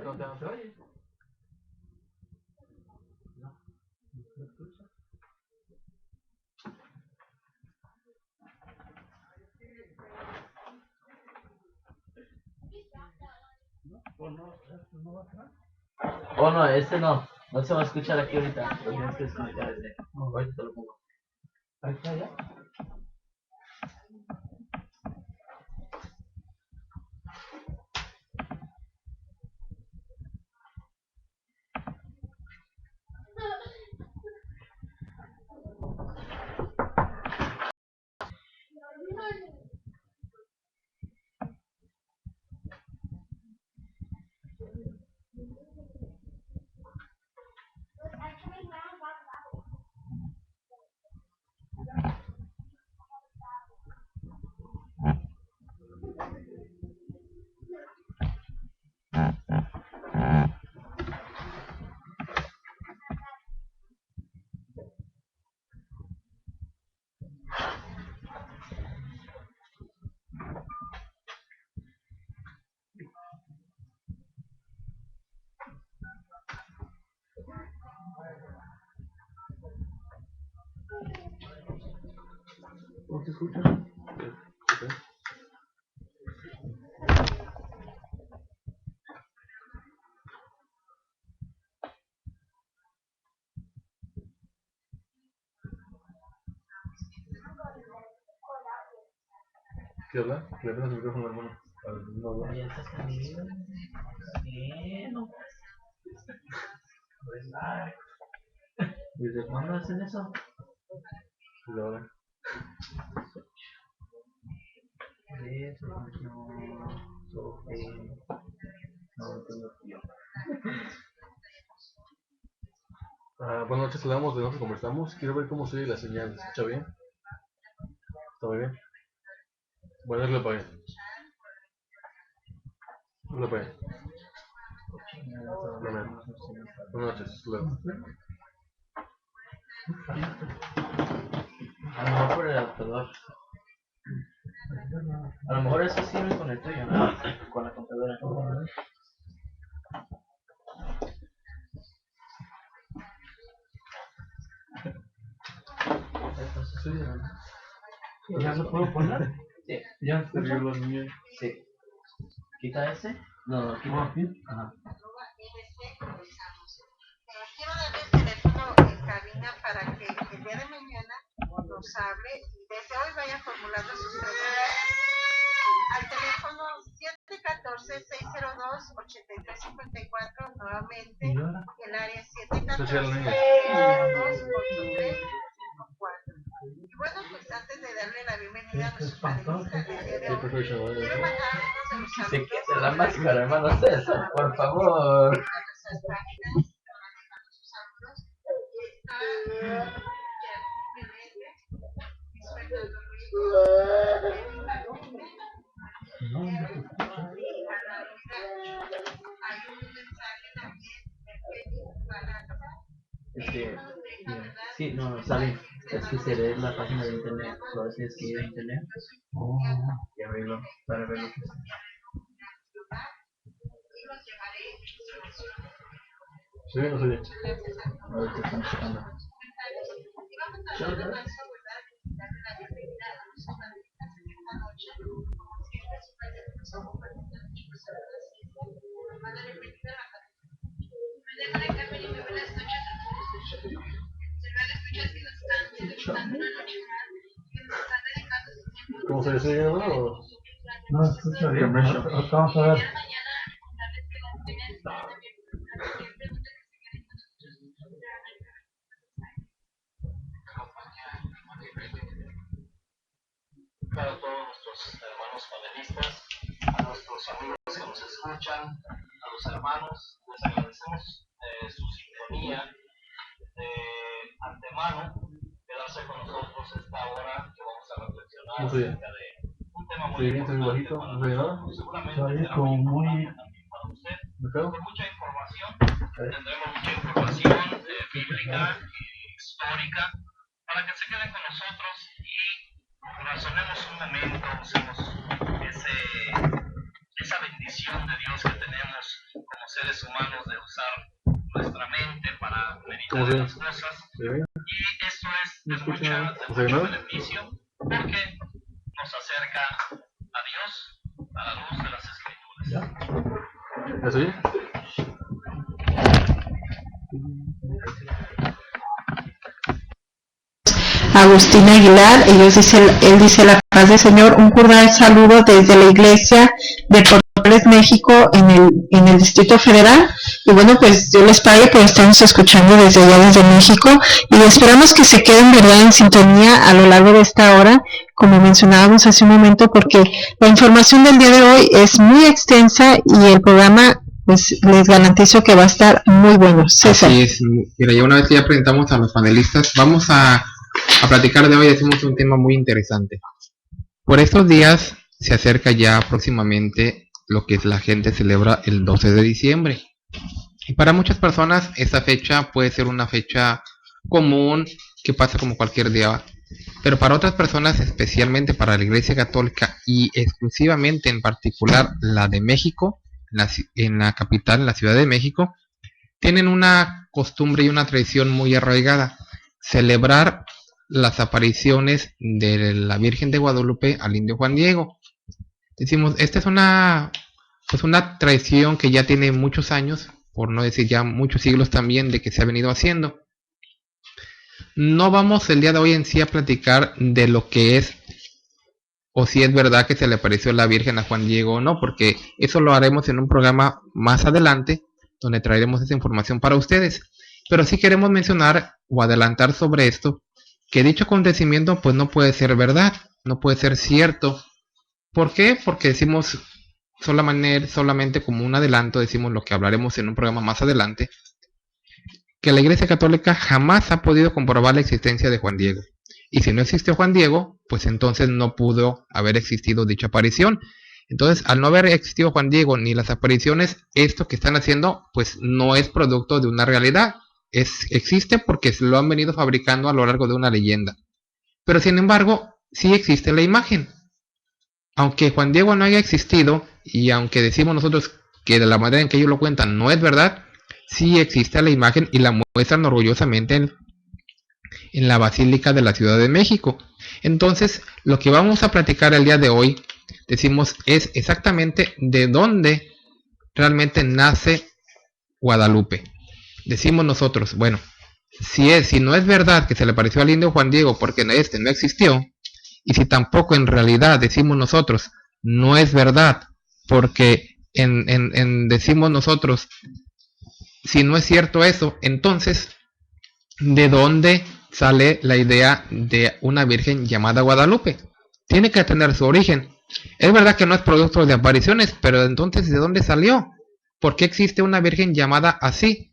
No se oye. No, no se escucha. ¿No va atrás? Oh no, este no. No se va a escuchar aquí ahorita. Lo tienes que desconectar ese. Ahorita te lo pongo. Ahí está ya. ¿No se escucha? ¿Qué habla? Le pones el micrófono, hermano. No habla. Ya estás conmigo. Sí, no. Relax. ¿Desde cuándo hacen eso? Y ahora. Eso no. Sofe. No tengo tío. Buenas noches, hablamos de nosotros conversamos. Quiero ver cómo se oye la señal. ¿Se escucha bien? ¿Está muy bien? Bueno, le apagué. Le apagué. Buenas noches, luego. A lo mejor por el adaptador. A lo mejor eso sirve con el tuyo, ¿no? Con la computadora. ¿Ya lo puedo poner? Sí. ¿Ya Se rió la niña. Sí. ¿Quita ese? No, quita aquí. Ajá. Quiero darle el teléfono en cabina para que el día de mañana nos hable y desde hoy vaya formulando sus preguntas al teléfono 714-602-8354, nuevamente el área 714-602-8354. Y bueno, pues antes de darle la bienvenida a nuestros panelistas del día de hoy, quiero mandar algunos de los saludos. Se quita la máscara, hermano César, por favor. Nuestras páginas, dejando sus saludos. Está Yasmín Menéndez, Luis Fernando Ruiz, Erika Gómez, y Ana Luisa. Hay un mensaje también de Facebook para Sí, no, sabe. Es que se ve la página de internet. Solo tienes que ir a internet y abrirlo para ver lo que está. ¿Se ve o no se oye? Ahorita estamos checando. ¿Cómo se sigue o? No, escucha bien. Vamos a ver. Para todos nuestros hermanos panelistas, a nuestros amigos que nos escuchan, a los hermanos, les agradecemos su sintonía de antemano, quedarse con nosotros esta hora que vamos a reflexionar acerca de un tema muy importante para nosotros, seguramente será muy importante también para usted. Con mucha información, tendremos mucha información bíblica, histórica, para que se queden con nosotros y razonemos un momento, usemos esa bendición de Dios que tenemos como seres ¿Cómo se ve? las cosas. ¿Se ve? Y esto es No de escucho mucho nada. ¿No se ve nada? beneficio porque nos acerca a Dios a la luz de las Escrituras. ¿Ya se oye? Agustín Aguilar, él dice la paz del Señor, un cordial saludo desde la iglesia de Portales, México, en el Distrito Federal, y bueno, pues Dios les pague, pero estamos escuchando desde allá, desde México, y esperamos que se queden, verdad, en sintonía a lo largo de esta hora, como mencionábamos hace un momento, porque la información del día de hoy es muy extensa, y el programa, pues les garantizo que va a estar muy bueno. César. Así es, mira, ya una vez que ya presentamos a los panelistas, vamos a platicar de hoy. Decimos un tema muy interesante. Por estos días se acerca ya próximamente lo que la gente celebra el 12 de diciembre. Y para muchas personas esta fecha puede ser una fecha común que pasa como cualquier día. Pero para otras personas, especialmente para la Iglesia Católica y exclusivamente en particular la de México, en la capital, en la Ciudad de México, tienen una costumbre y una tradición muy arraigada: celebrar las apariciones de la Virgen de Guadalupe al indio Juan Diego. Decimos, esta es una tradición que ya tiene muchos años, por no decir ya muchos siglos también, de que se ha venido haciendo. No vamos el día de hoy en sí a platicar de lo que es, o si es verdad que se le apareció la Virgen a Juan Diego o no, porque eso lo haremos en un programa más adelante, donde traeremos esa información para ustedes. Pero sí queremos mencionar o adelantar sobre esto, que dicho acontecimiento pues no puede ser verdad, no puede ser cierto. ¿Por qué? Porque decimos solamente como un adelanto, decimos lo que hablaremos en un programa más adelante, que la Iglesia Católica jamás ha podido comprobar la existencia de Juan Diego. Y si no existió Juan Diego, pues entonces no pudo haber existido dicha aparición. Entonces, al no haber existido Juan Diego ni las apariciones, esto que están haciendo pues no es producto de una realidad. Existe porque se lo han venido fabricando a lo largo de una leyenda. Pero sin embargo, sí existe la imagen. Aunque Juan Diego no haya existido, y aunque decimos nosotros que de la manera en que ellos lo cuentan no es verdad, sí existe la imagen y la muestran orgullosamente en la Basílica de la Ciudad de México. Entonces, lo que vamos a platicar el día de hoy, decimos, es exactamente de dónde realmente nace Guadalupe. Decimos nosotros, bueno, si no es verdad que se le apareció al indio Juan Diego porque este no existió, y si tampoco en realidad decimos nosotros no es verdad porque decimos nosotros, si no es cierto eso, entonces ¿de dónde sale la idea de una virgen llamada Guadalupe? Tiene que tener su origen. Es verdad que no es producto de apariciones, pero entonces ¿de dónde salió? ¿Por qué existe una virgen llamada así?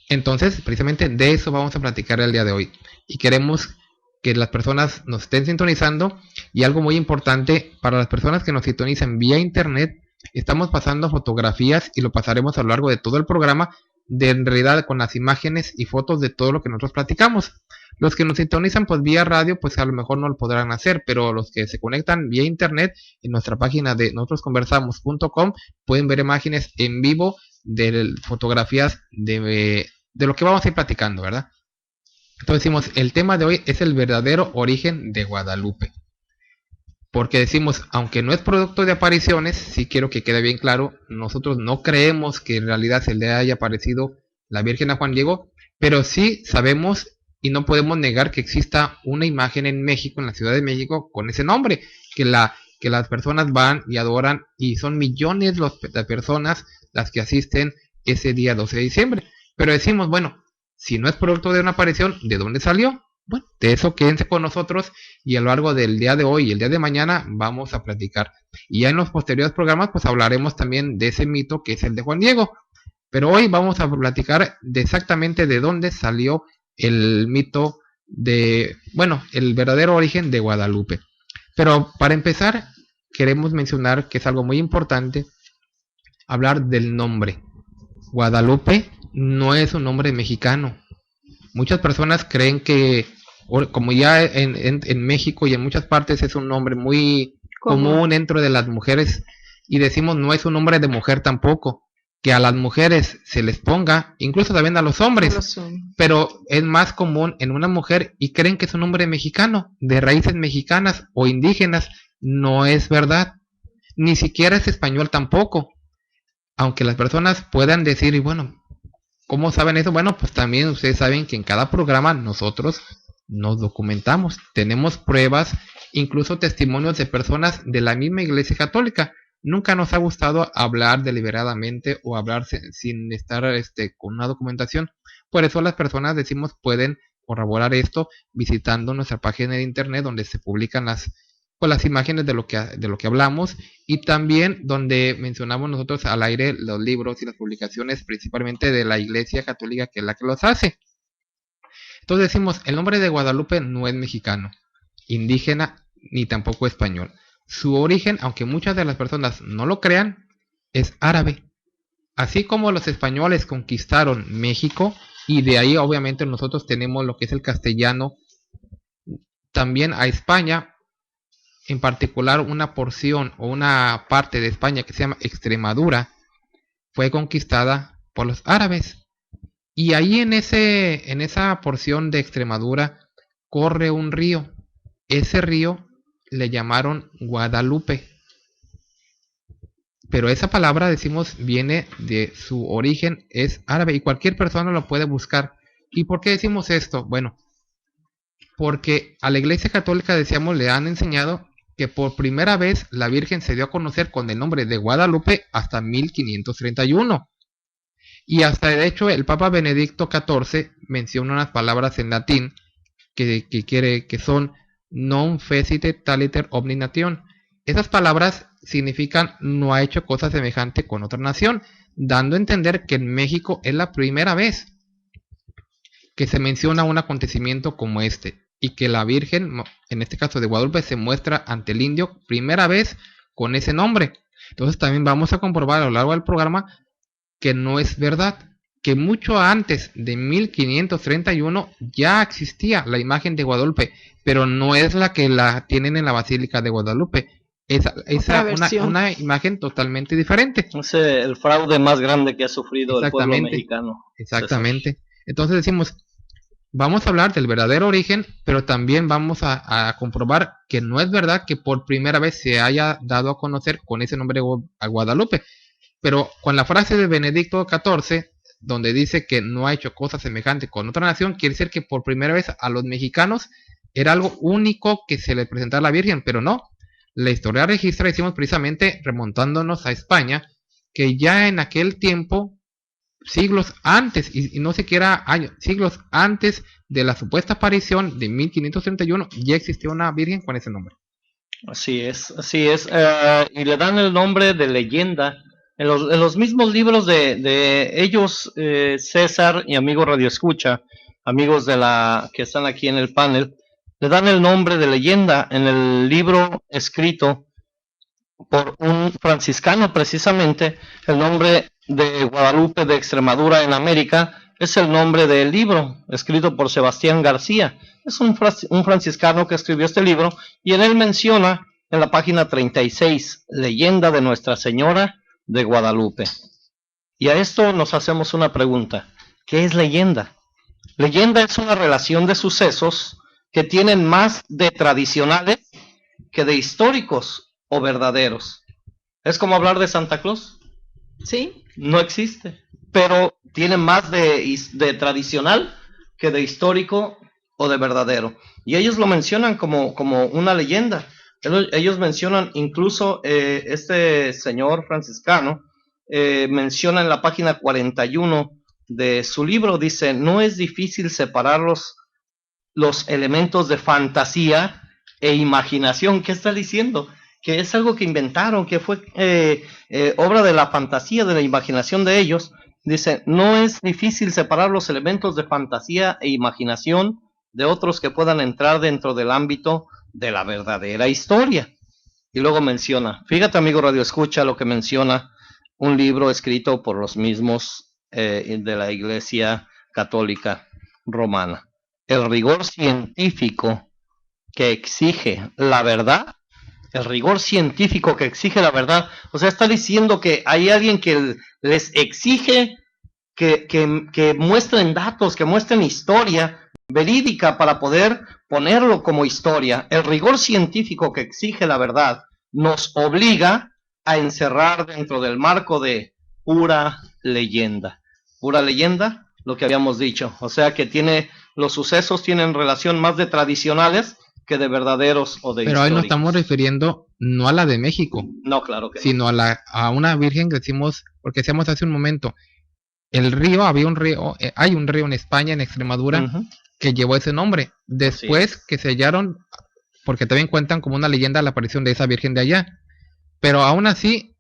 Entonces, precisamente de eso vamos a platicar el día de hoy. Y queremos que las personas nos estén sintonizando. Y algo muy importante, para las personas que nos sintonizan vía internet, estamos pasando fotografías y lo pasaremos a lo largo de todo el programa, en realidad con las imágenes y fotos de todo lo que nosotros platicamos. Los que nos sintonizan pues vía radio, pues a lo mejor no lo podrán hacer, pero los que se conectan vía internet, en nuestra página de nosotrosconversamos.com, pueden ver imágenes en vivo de fotografías de lo que vamos a ir platicando, ¿verdad? Entonces decimos, el tema de hoy es el verdadero origen de Guadalupe. Porque decimos, aunque no es producto de apariciones, sí quiero que quede bien claro, nosotros no creemos que en realidad se le haya aparecido la Virgen a Juan Diego, pero sí sabemos y no podemos negar que exista una imagen en México, en la Ciudad de México, con ese nombre, que las personas van y adoran, y son millones de personas las que asisten ese día 12 de diciembre. Pero decimos, bueno, si no es producto de una aparición, ¿de dónde salió? Bueno, de eso quédense con nosotros y a lo largo del día de hoy y el día de mañana vamos a platicar. Y ya en los posteriores programas pues hablaremos también de ese mito que es el de Juan Diego. Pero hoy vamos a platicar de exactamente de dónde salió el mito de, bueno, el verdadero origen de Guadalupe. Pero para empezar queremos mencionar que es algo muy importante hablar del nombre. Guadalupe no es un nombre mexicano. Muchas personas creen que, como ya en México y en muchas partes es un nombre muy común dentro de las mujeres, y decimos no es un nombre de mujer tampoco. que a las mujeres se les ponga, incluso también a los hombres, pero es más común en una mujer y creen que es un hombre mexicano, de raíces mexicanas o indígenas. No es verdad, ni siquiera es español tampoco, aunque las personas puedan decir, y bueno, ¿cómo saben eso? Bueno, pues también ustedes saben que en cada programa nosotros nos documentamos, tenemos pruebas, incluso testimonios de personas de la misma Iglesia Católica. Nunca nos ha gustado hablar deliberadamente o hablar sin estar con una documentación. Por eso las personas decimos pueden corroborar esto visitando nuestra página de internet donde se publican las imágenes de lo que hablamos, y también donde mencionamos nosotros al aire los libros y las publicaciones principalmente de la Iglesia Católica, que es la que los hace. Entonces decimos, el nombre de Guadalupe no es mexicano, indígena, ni tampoco español. Su origen, aunque muchas de las personas no lo crean, es árabe. Así como los españoles conquistaron México, y de ahí obviamente nosotros tenemos lo que es el castellano, también a España, en particular una porción o una parte de España que se llama Extremadura, fue conquistada por los árabes. Y ahí en esa porción de Extremadura corre un río. Ese río le llamaron Guadalupe. Pero esa palabra, decimos, viene de su origen, es árabe, y cualquier persona lo puede buscar. ¿Y por qué decimos esto? Bueno, porque a la Iglesia Católica, decíamos, le han enseñado que por primera vez la Virgen se dio a conocer con el nombre de Guadalupe hasta 1531. Y hasta de hecho el Papa Benedicto XIV menciona unas palabras en latín que son non fecite taliter omni nation. Esas palabras significan no ha hecho cosa semejante con otra nación, dando a entender que en México es la primera vez que se menciona un acontecimiento como este, y que la Virgen, en este caso de Guadalupe, se muestra ante el indio primera vez con ese nombre. Entonces también vamos a comprobar a lo largo del programa que no es verdad, que mucho antes de 1531 ya existía la imagen de Guadalupe, pero no es la que la tienen en la Basílica de Guadalupe. Es una imagen totalmente diferente. Es el fraude más grande que ha sufrido el pueblo mexicano. Exactamente. Entonces decimos, vamos a hablar del verdadero origen, pero también vamos a comprobar que no es verdad que por primera vez se haya dado a conocer con ese nombre a Guadalupe. Pero con la frase de Benedicto XIV, donde dice que no ha hecho cosa semejante con otra nación, quiere decir que por primera vez a los mexicanos era algo único que se le presentara a la Virgen, pero no. La historia registra, decimos, precisamente remontándonos a España, que ya en aquel tiempo, siglos antes, y no siquiera años, siglos antes de la supuesta aparición de 1531, ya existía una Virgen con ese nombre. Así es. Y le dan el nombre de leyenda. En los mismos libros de ellos, César y amigo Radio Escucha, amigos que están aquí en el panel, le dan el nombre de leyenda en el libro escrito por un franciscano, precisamente. El nombre de Guadalupe de Extremadura en América es el nombre del libro, escrito por Sebastián García. Es un franciscano que escribió este libro, y en él menciona en la página 36, leyenda de Nuestra Señora de Guadalupe. Y a esto nos hacemos una pregunta: ¿qué es leyenda? Leyenda es una relación de sucesos que tienen más de tradicionales que de históricos o verdaderos. ¿Es como hablar de Santa Claus? Sí. No existe, pero tiene más de tradicional que de histórico o de verdadero. Y ellos lo mencionan como una leyenda. Ellos mencionan, incluso este señor franciscano menciona en la página 41 de su libro, dice: no es difícil separar los elementos de fantasía e imaginación. ¿Qué está diciendo? Que es algo que inventaron, que fue obra de la fantasía, de la imaginación de ellos. Dice: no es difícil separar los elementos de fantasía e imaginación de otros que puedan entrar dentro del ámbito de la verdadera historia. Y luego menciona, fíjate amigo Radio Escucha, lo que menciona un libro escrito por los mismos de la Iglesia Católica Romana. El rigor científico que exige la verdad el rigor científico que exige la verdad. O sea, está diciendo que hay alguien que les exige que muestren datos, que muestren historia verídica para poder ponerlo como historia. El rigor científico que exige la verdad nos obliga a encerrar dentro del marco de pura leyenda. Pura leyenda, lo que habíamos dicho. O sea que los sucesos tienen relación más de tradicionales que de verdaderos o de Pero históricos. hoy nos estamos refiriendo no a la de México, No, claro que no. sino a una virgen que decimos, porque decíamos hace un momento, el río, hay un río en España, en Extremadura, que llevó ese nombre. Después que sellaron, porque también cuentan como una leyenda la aparición de esa virgen de allá. Pero aún así,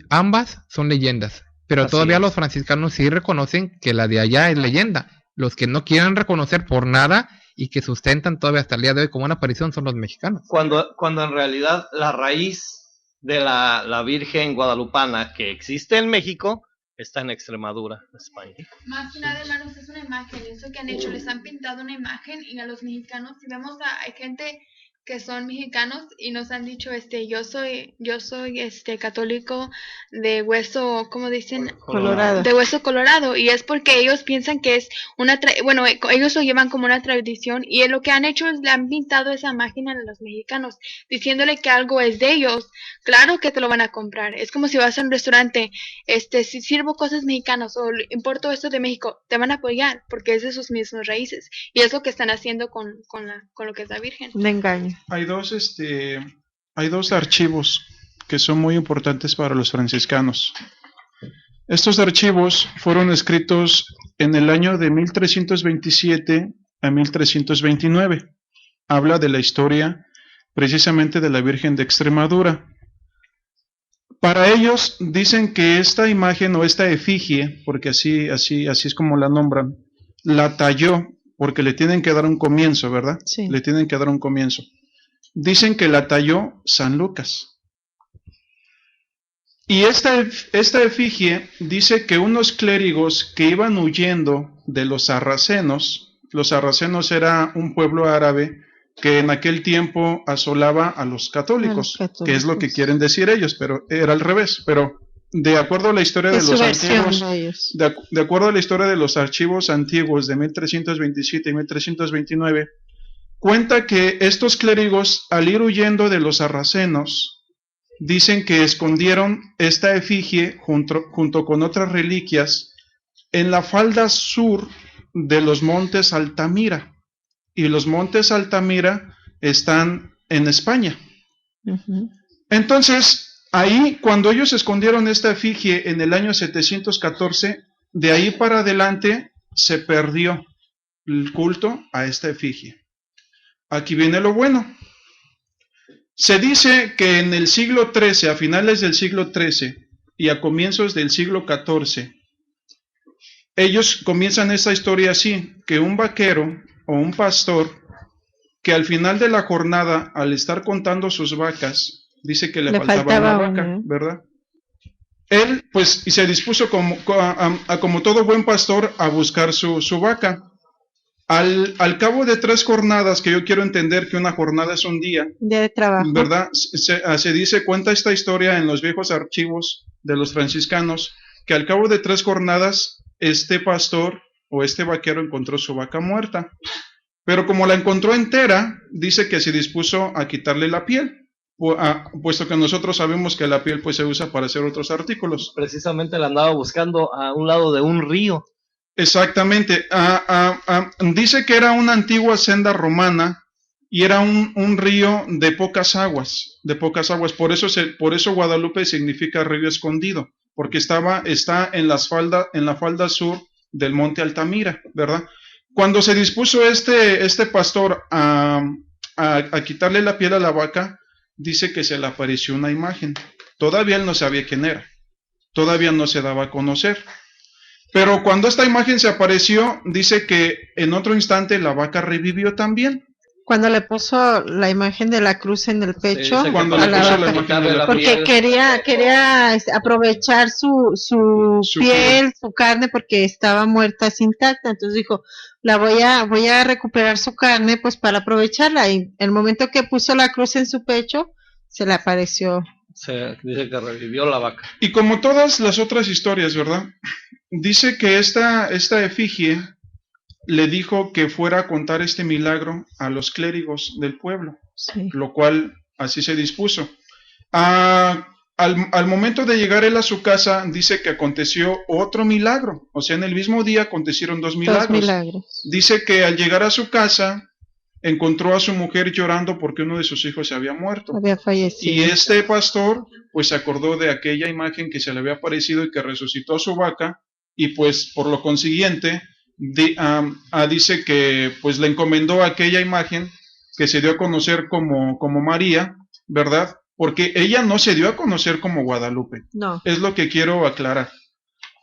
ambas son leyendas. Pero Así todavía es. los franciscanos sí reconocen que la de allá es leyenda. Los que no quieren reconocer por nada y que sustentan todavía hasta el día de hoy como una aparición son los mexicanos. Cuando en realidad la raíz de la Virgen guadalupana que existe en México está en Extremadura, España. Más que nada, hermanos, es una imagen. Eso que han hecho, les han pintado una imagen y a los mexicanos, si vemos hay gente que son mexicanos y nos han dicho, yo soy católico de hueso, ¿cómo dicen? Colorado. De hueso colorado, y es porque ellos piensan que es ellos lo llevan como una tradición, y lo que han hecho es le han pintado esa imagen a los mexicanos, diciéndole que algo es de ellos. Claro que te lo van a comprar. Es como si vas a un restaurante, si sirvo cosas mexicanas o importo esto de México, te van a apoyar porque es de sus mismas raíces, y es lo que están haciendo con lo que es la Virgen. Un engaño. Hay dos archivos que son muy importantes para los franciscanos. Estos archivos fueron escritos en el año de 1327 a 1329. Habla de la historia precisamente de la Virgen de Extremadura. Para ellos dicen que esta imagen o esta efigie, porque así es como la nombran, la talló porque le tienen que dar un comienzo, ¿verdad? Sí. Le tienen que dar un comienzo. Dicen que la talló San Lucas. Y esta efigie dice que unos clérigos que iban huyendo de los sarracenos era un pueblo árabe que en aquel tiempo asolaba a los católicos, que es lo que quieren decir ellos, pero era al revés. Pero de acuerdo a la historia de los antiguos, de acuerdo a la historia de los archivos antiguos de 1327 y 1329, cuenta que estos clérigos, al ir huyendo de los sarracenos, dicen que escondieron esta efigie junto con otras reliquias en la falda sur de los montes Altamira. Y los montes Altamira están en España. Entonces, ahí, cuando ellos escondieron esta efigie en el año 714, de ahí para adelante se perdió el culto a esta efigie. Aquí viene lo bueno. Se dice que en el siglo XIII, a finales del siglo XIII y a comienzos del siglo XIV, ellos comienzan esta historia así, que un vaquero o un pastor, que al final de la jornada, al estar contando sus vacas, dice que le faltaba una vaca, ¿verdad? Él, pues, y se dispuso como todo buen pastor a buscar su vaca. Al cabo de 3 jornadas, que yo quiero entender que una jornada es un día de trabajo, ¿verdad? Cuenta esta historia en los viejos archivos de los franciscanos, que al cabo de 3 jornadas, este pastor o este vaquero encontró su vaca muerta. Pero como la encontró entera, dice que se dispuso a quitarle la piel, puesto que nosotros sabemos que la piel pues se usa para hacer otros artículos. Precisamente la andaba buscando a un lado de un río. Exactamente. Dice que era una antigua senda romana y era un río de pocas aguas, Por eso Guadalupe significa río escondido, porque está en la falda sur del monte Altamira, ¿verdad? Cuando se dispuso este pastor a quitarle la piel a la vaca, dice que se le apareció una imagen. Todavía él no sabía quién era, todavía no se daba a conocer. Pero cuando esta imagen se apareció, dice que en otro instante la vaca revivió también. Cuando le puso la imagen de la cruz en el pecho, sí, cuando le puso la imagen de la porque quería aprovechar su piel, su carne, porque estaba muerta, intacta. Entonces dijo, voy a recuperar su carne, pues para aprovecharla. Y el momento que puso la cruz en su pecho, se le apareció. Se dice que revivió la vaca. Y como todas las otras historias, ¿verdad? Dice que esta efigie le dijo que fuera a contar este milagro a los clérigos del pueblo, Sí. lo cual así se dispuso. Al momento de llegar él a su casa, dice que aconteció otro milagro, o sea, en el mismo día acontecieron dos milagros. 2 milagros. Dice que al llegar a su casa, encontró a su mujer llorando porque uno de sus hijos se había muerto. Había Y fallecido. este pastor, pues se acordó de aquella imagen que se le había aparecido y que resucitó a su vaca, y pues por lo consiguiente, dice que pues le encomendó aquella imagen que se dio a conocer como María, ¿verdad? Porque ella no se dio a conocer como Guadalupe. No. Es lo que quiero aclarar.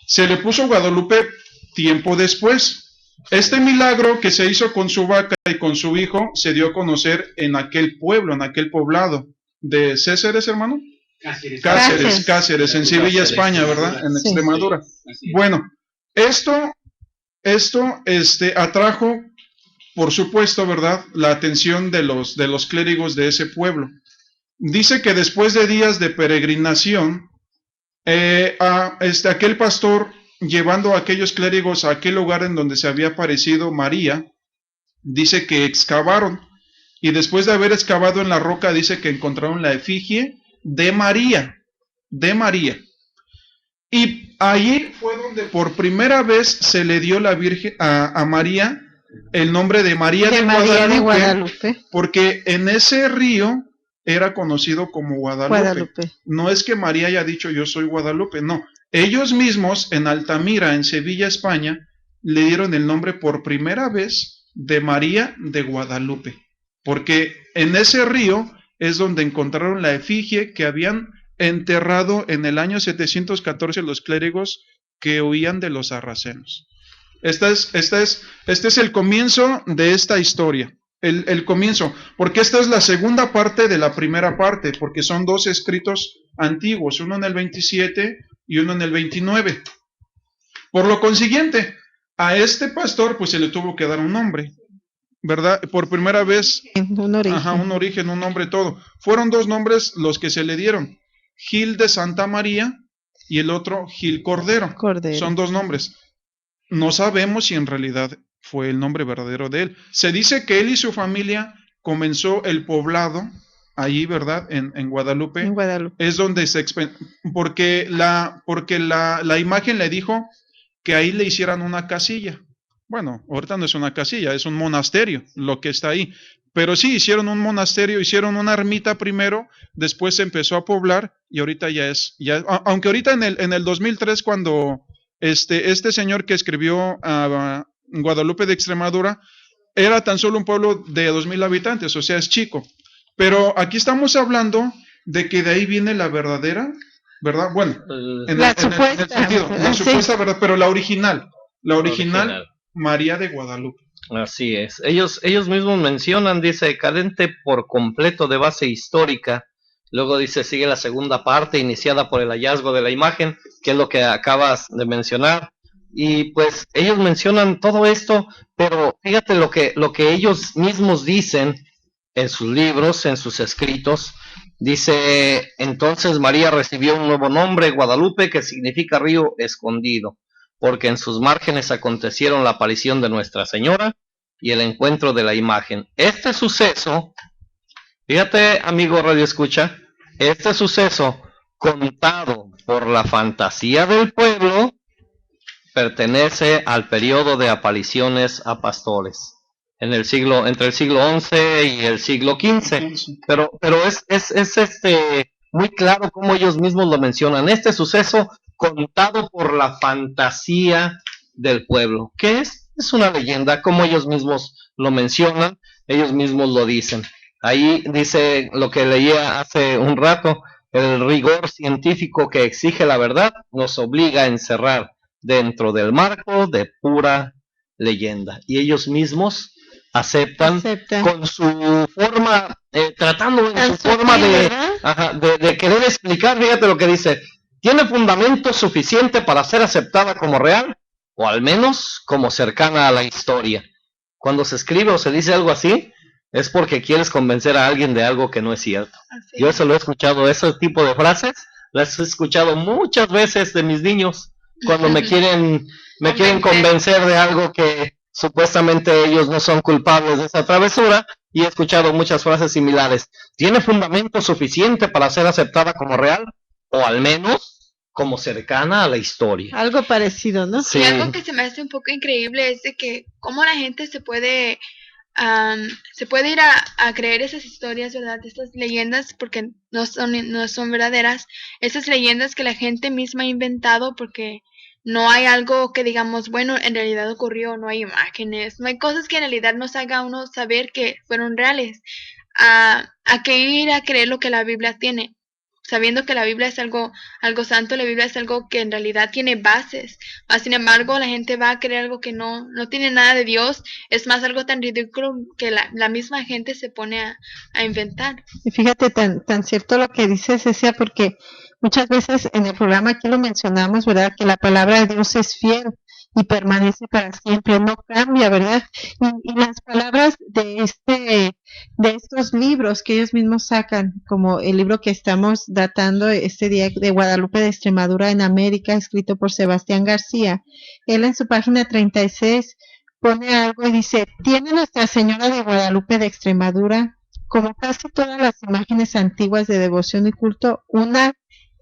Se le puso Guadalupe tiempo después. Este milagro que se hizo con su vaca y con su hijo se dio a conocer en aquel pueblo, en aquel poblado de Césares, hermano. Cáceres, en Sevilla, España, ¿verdad? En Sí. Extremadura. Bueno, esto atrajo, por supuesto, ¿verdad?, la atención de los clérigos de ese pueblo. Dice que después de días de peregrinación, aquel pastor, llevando a aquellos clérigos a aquel lugar en donde se había aparecido María, dice que excavaron, y después de haber excavado en la roca, dice que encontraron la efigie de María, y allí fue donde por primera vez se le dio a María el nombre de María de Guadalupe, porque en ese río era conocido como Guadalupe. No es que María haya dicho yo soy Guadalupe, no. Ellos mismos en Altamira, en Sevilla, España, le dieron el nombre por primera vez de María de Guadalupe, porque en ese río es donde encontraron la efigie que habían enterrado en el año 714 los clérigos que huían de los sarracenos. Este es el comienzo de esta historia. El comienzo, porque esta es la segunda parte de la primera parte, porque son dos escritos antiguos, uno en el 27 y uno en el 29. Por lo consiguiente, a este pastor pues se le tuvo que dar un nombre, ¿verdad? Por primera vez, Un origen. un origen, un nombre, todo. Fueron dos nombres los que se le dieron, Gil de Santa María y el otro Gil Cordero. Son dos nombres. No sabemos si en realidad fue el nombre verdadero de él. Se dice que él y su familia comenzó el poblado allí, ¿verdad? En Guadalupe. En Guadalupe. Es donde porque la imagen le dijo que ahí le hicieran una casilla. Bueno, ahorita no es una casilla, es un monasterio lo que está ahí. Pero sí, hicieron un monasterio, hicieron una ermita primero, después se empezó a poblar y ahorita aunque ahorita en el 2003 cuando este señor que escribió Guadalupe de Extremadura, era tan solo un pueblo de 2,000 habitantes, o sea, es chico. Pero aquí estamos hablando de que de ahí viene la verdadera, ¿verdad? Bueno, La supuesta verdad, pero la original, María de Guadalupe. Así es. Ellos mismos mencionan, dice, carente por completo de base histórica. Luego dice, sigue la segunda parte, iniciada por el hallazgo de la imagen, que es lo que acabas de mencionar. Y pues ellos mencionan todo esto, pero fíjate lo que ellos mismos dicen en sus libros, en sus escritos. Dice, entonces María recibió un nuevo nombre, Guadalupe, que significa río escondido, porque en sus márgenes acontecieron la aparición de Nuestra Señora y el encuentro de la imagen. Este suceso, fíjate, amigo Radio Escucha, este suceso contado por la fantasía del pueblo pertenece al periodo de apariciones a pastores entre el siglo XI y el siglo XV, pero es muy claro como ellos mismos lo mencionan, este suceso contado por la fantasía del pueblo, que es una leyenda, como ellos mismos lo mencionan, ellos mismos lo dicen. Ahí dice lo que leía hace un rato, el rigor científico que exige la verdad nos obliga a encerrar dentro del marco de pura leyenda. Y ellos mismos aceptan. Con su forma, tratando en su forma de querer explicar, fíjate lo que dice, tiene fundamento suficiente para ser aceptada como real, o al menos como cercana a la historia. Cuando se escribe o se dice algo así, es porque quieres convencer a alguien de algo que no es cierto. Así Yo es. eso lo he escuchado, ese tipo de frases, las he escuchado muchas veces de mis niños, cuando me quieren convencer de algo que supuestamente ellos no son culpables de esa travesura, y he escuchado muchas frases similares. ¿Tiene fundamento suficiente para ser aceptada como real? O al menos como cercana a la historia. Algo parecido, ¿no? Sí. Y algo que se me hace un poco increíble es de que cómo la gente se puede ir a creer esas historias, ¿verdad? Estas leyendas, porque no son verdaderas. Esas leyendas que la gente misma ha inventado porque no hay algo que digamos, bueno, en realidad ocurrió, no hay imágenes, no hay cosas que en realidad nos haga a uno saber que fueron reales. A que ir a creer lo que la Biblia tiene, sabiendo que la Biblia es algo santo, la Biblia es algo que en realidad tiene bases. Mas, sin embargo, la gente va a creer algo que no tiene nada de Dios. Es más, algo tan ridículo que la misma gente se pone a inventar. Y fíjate, tan cierto lo que dices, Cecia, porque muchas veces en el programa aquí lo mencionamos, ¿verdad? Que la palabra de Dios es fiel y permanece para siempre, no cambia, ¿verdad? Y las palabras de estos libros que ellos mismos sacan, como el libro que estamos datando este día de Guadalupe de Extremadura en América, escrito por Sebastián García, él en su página 36 pone algo y dice, ¿tiene Nuestra Señora de Guadalupe de Extremadura, como casi todas las imágenes antiguas de devoción y culto, una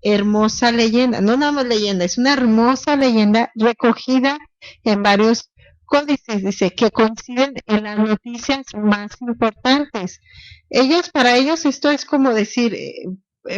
hermosa leyenda? No nada más leyenda, es una hermosa leyenda recogida en varios códices, dice, que coinciden en las noticias más importantes. Para ellos esto es como decir,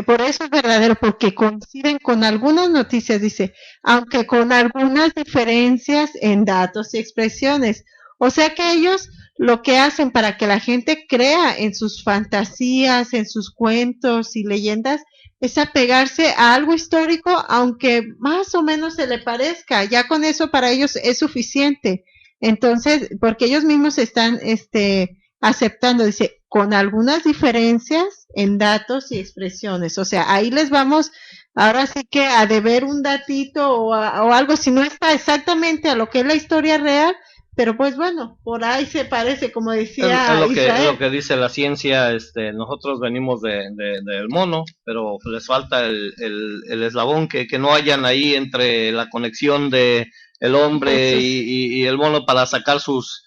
por eso es verdadero, porque coinciden con algunas noticias, dice, aunque con algunas diferencias en datos y expresiones. O sea que ellos lo que hacen para que la gente crea en sus fantasías, en sus cuentos y leyendas, es apegarse a algo histórico, aunque más o menos se le parezca. Ya con eso para ellos es suficiente. Entonces, porque ellos mismos están aceptando, dice, con algunas diferencias en datos y expresiones. O sea, ahí les vamos ahora sí que a deber un datito o algo, si no está exactamente a lo que es la historia real, pero pues bueno, por ahí se parece, como decía Es lo que dice la ciencia. Nosotros venimos del mono, pero les falta el eslabón que no hayan ahí entre la conexión de el hombre y el mono para sacar sus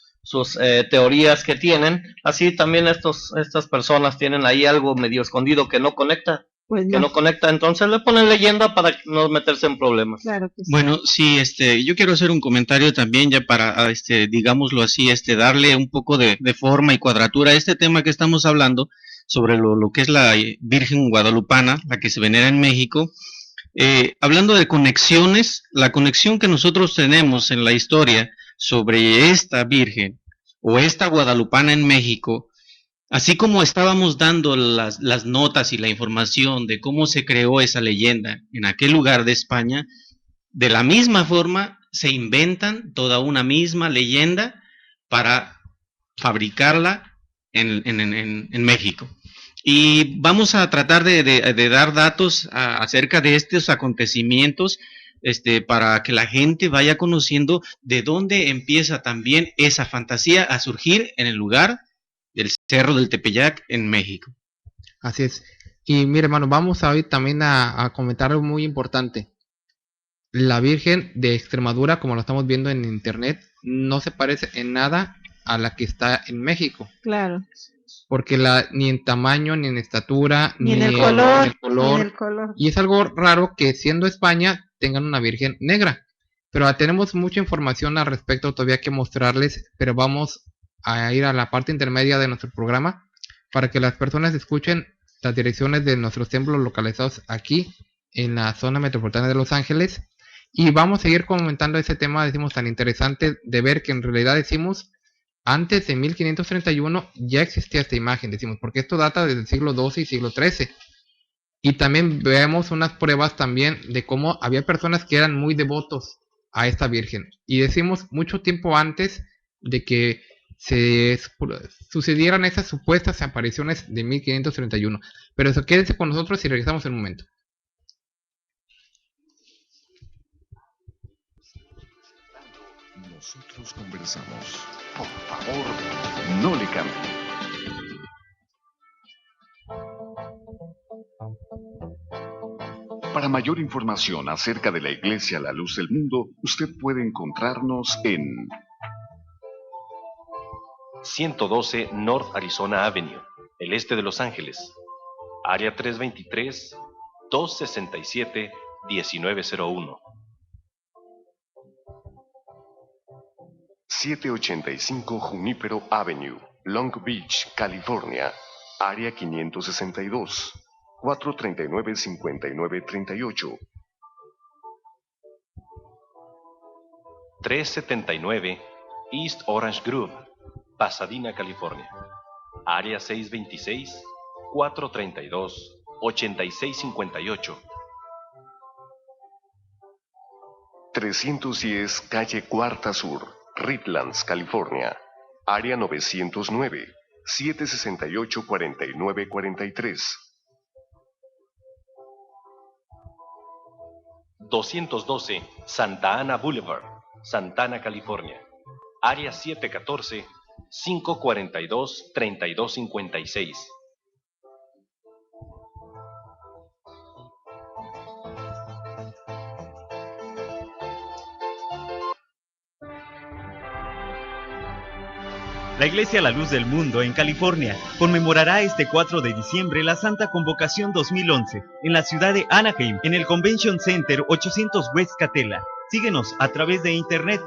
teorías que tienen. Así también estas personas tienen ahí algo medio escondido que no conecta. Pues que no conecta, entonces le ponen leyenda para no meterse en problemas. Claro que sí. Bueno, sí, yo quiero hacer un comentario también ya para, digámoslo así, darle un poco de forma y cuadratura a este tema que estamos hablando sobre lo que es la Virgen Guadalupana, la que se venera en México. Hablando de conexiones, la conexión que nosotros tenemos en la historia sobre esta Virgen o esta Guadalupana en México, así como estábamos dando las notas y la información de cómo se creó esa leyenda en aquel lugar de España, de la misma forma se inventan toda una misma leyenda para fabricarla en México. Y vamos a tratar de dar datos acerca de estos acontecimientos, para que la gente vaya conociendo de dónde empieza también esa fantasía a surgir en el lugar del Cerro del Tepeyac en México. Así es. Y mire, hermano, vamos a hoy también a comentar algo muy importante. La Virgen de Extremadura, como lo estamos viendo en internet, no se parece en nada a la que está en México. Claro. Porque ni en tamaño, ni en estatura, ni en el color. Y es algo raro que siendo España tengan una Virgen negra. Pero tenemos mucha información al respecto todavía que mostrarles, pero vamos a ir a la parte intermedia de nuestro programa para que las personas escuchen las direcciones de nuestros templos localizados aquí en la zona metropolitana de Los Ángeles, y vamos a seguir comentando ese tema, decimos, tan interesante de ver que en realidad decimos antes de 1531 ya existía esta imagen, decimos, porque esto data desde el siglo XII y siglo XIII, y también vemos unas pruebas también de cómo había personas que eran muy devotos a esta Virgen, y decimos mucho tiempo antes de que se sucedieran esas supuestas apariciones de 1531. Pero eso, quédense con nosotros y regresamos en un momento. Nosotros conversamos. Por favor, no le cambie. Para mayor información acerca de la Iglesia La Luz del Mundo, usted puede encontrarnos en 112 North Arizona Avenue, el este de Los Ángeles, área 323-267-1901. 785 Junipero Avenue, Long Beach, California, área 562, 439-5938. 379 East Orange Grove, Pasadena, California, área 626-432-8658. 310 Calle Cuarta Sur, Redlands, California, área 909, 768-4943. 212 Santa Ana Boulevard, Santana, California, área 714-542-3256. 'La Iglesia La Luz del Mundo en California conmemorará este 4 de diciembre la Santa Convocación 2011 en la ciudad de Anaheim, en el Convention Center 800 West Catella. Síguenos a través de internet.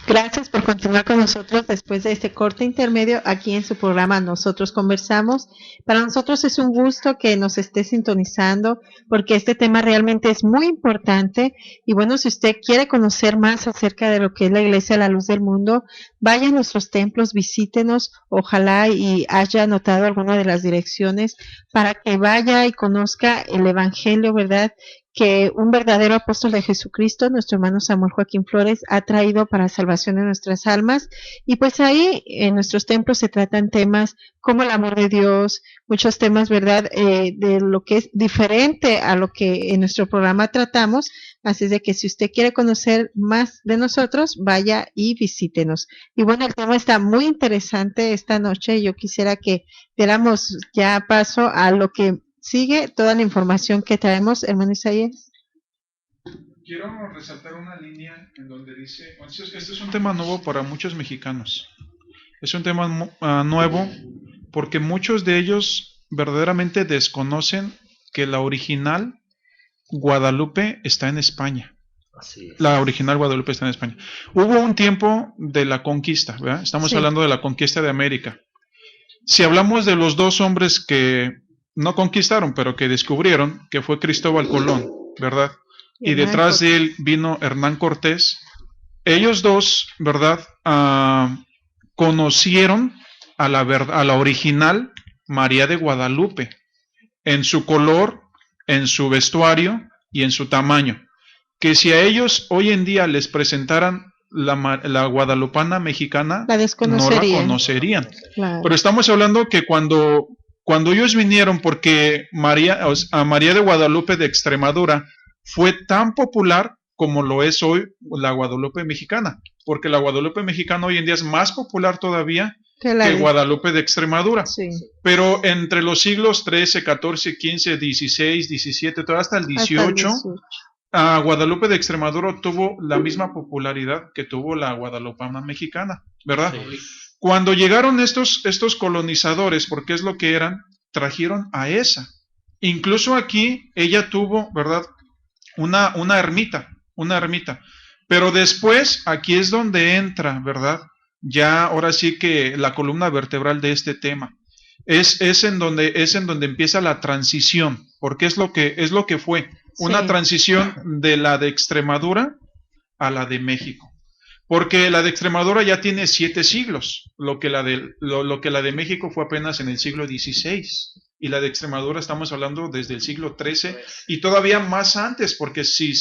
Gracias por continuar con nosotros después de este corte intermedio aquí en su programa Nosotros Conversamos. Para nosotros es un gusto que nos esté sintonizando porque este tema realmente es muy importante y bueno, si usted quiere conocer más acerca de lo que es la Iglesia La Luz del Mundo, vaya a nuestros templos, visítenos, ojalá y haya anotado alguna de las direcciones para que vaya y conozca el Evangelio, ¿verdad?, que un verdadero apóstol de Jesucristo, nuestro hermano Samuel Joaquín Flores, ha traído para salvación de nuestras almas. Y pues ahí en nuestros templos se tratan temas como el amor de Dios, muchos temas, ¿verdad?, de lo que es diferente a lo que en nuestro programa tratamos. Así es de que si usted quiere conocer más de nosotros, vaya y visítenos. Y bueno, el tema está muy interesante esta noche. Yo quisiera que diéramos ya paso a lo que sigue, toda la información que traemos, hermano Isaías. Quiero resaltar una línea en donde dice, este es un tema nuevo para muchos mexicanos. Es un tema nuevo porque muchos de ellos verdaderamente desconocen que la original Guadalupe está en España. Así es. La original Guadalupe está en España. Hubo un tiempo de la conquista, ¿verdad? Estamos hablando de la conquista de América. Si hablamos de los dos hombres que no conquistaron, pero que descubrieron, que fue Cristóbal Colón, ¿verdad? Y detrás de él vino Hernán Cortés. Ellos dos, ¿verdad?, conocieron a la original María de Guadalupe, en su color, en su vestuario y en su tamaño. Que si a ellos hoy en día les presentaran la guadalupana mexicana, no la conocerían. Claro. Pero estamos hablando que cuando ellos vinieron, porque a María de Guadalupe de Extremadura fue tan popular como lo es hoy la Guadalupe mexicana, porque la Guadalupe mexicana hoy en día es más popular todavía que Guadalupe de Extremadura. Sí. Pero entre los siglos XIII, XIV, XV, XVI, XVII, todo hasta el XVIII, Guadalupe de Extremadura tuvo la misma popularidad que tuvo la guadalupana mexicana, ¿verdad? Sí. Cuando llegaron estos colonizadores, porque es lo que eran, trajeron a esa. Incluso aquí ella tuvo, ¿verdad?, una ermita. Pero después, aquí es donde entra, ¿verdad?, ya ahora sí que la columna vertebral de este tema. Es en donde empieza la transición, porque es lo que fue, una transición de la de Extremadura a la de México. Porque la de Extremadura ya tiene 7 siglos, lo que la de México fue apenas en el siglo XVI, y la de Extremadura estamos hablando desde el siglo XIII y todavía más antes, porque si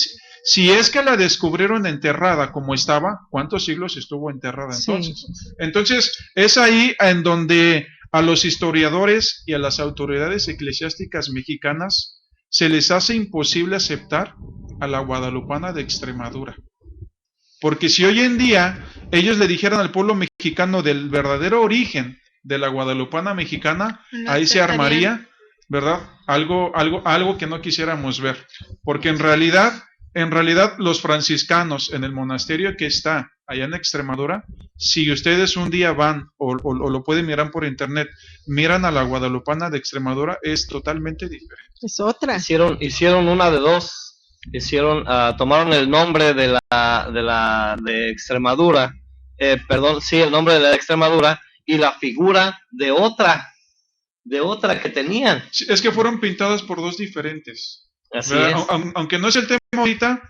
es que la descubrieron enterrada como estaba, ¿cuántos siglos estuvo enterrada entonces? Sí. Entonces es ahí en donde a los historiadores y a las autoridades eclesiásticas mexicanas se les hace imposible aceptar a la guadalupana de Extremadura. Porque si hoy en día ellos le dijeran al pueblo mexicano del verdadero origen de la guadalupana mexicana, ahí se armaría ¿verdad? Algo que no quisiéramos ver, porque en realidad los franciscanos en el monasterio que está allá en Extremadura, si ustedes un día van o lo pueden mirar por internet, miran a la Guadalupana de Extremadura, es totalmente diferente. Es otra. Hicieron una de dos. Tomaron el nombre de Extremadura, el nombre de la Extremadura y la figura de otra que tenían. Sí, es que fueron pintadas por dos diferentes. Así es. Aunque no es el tema ahorita,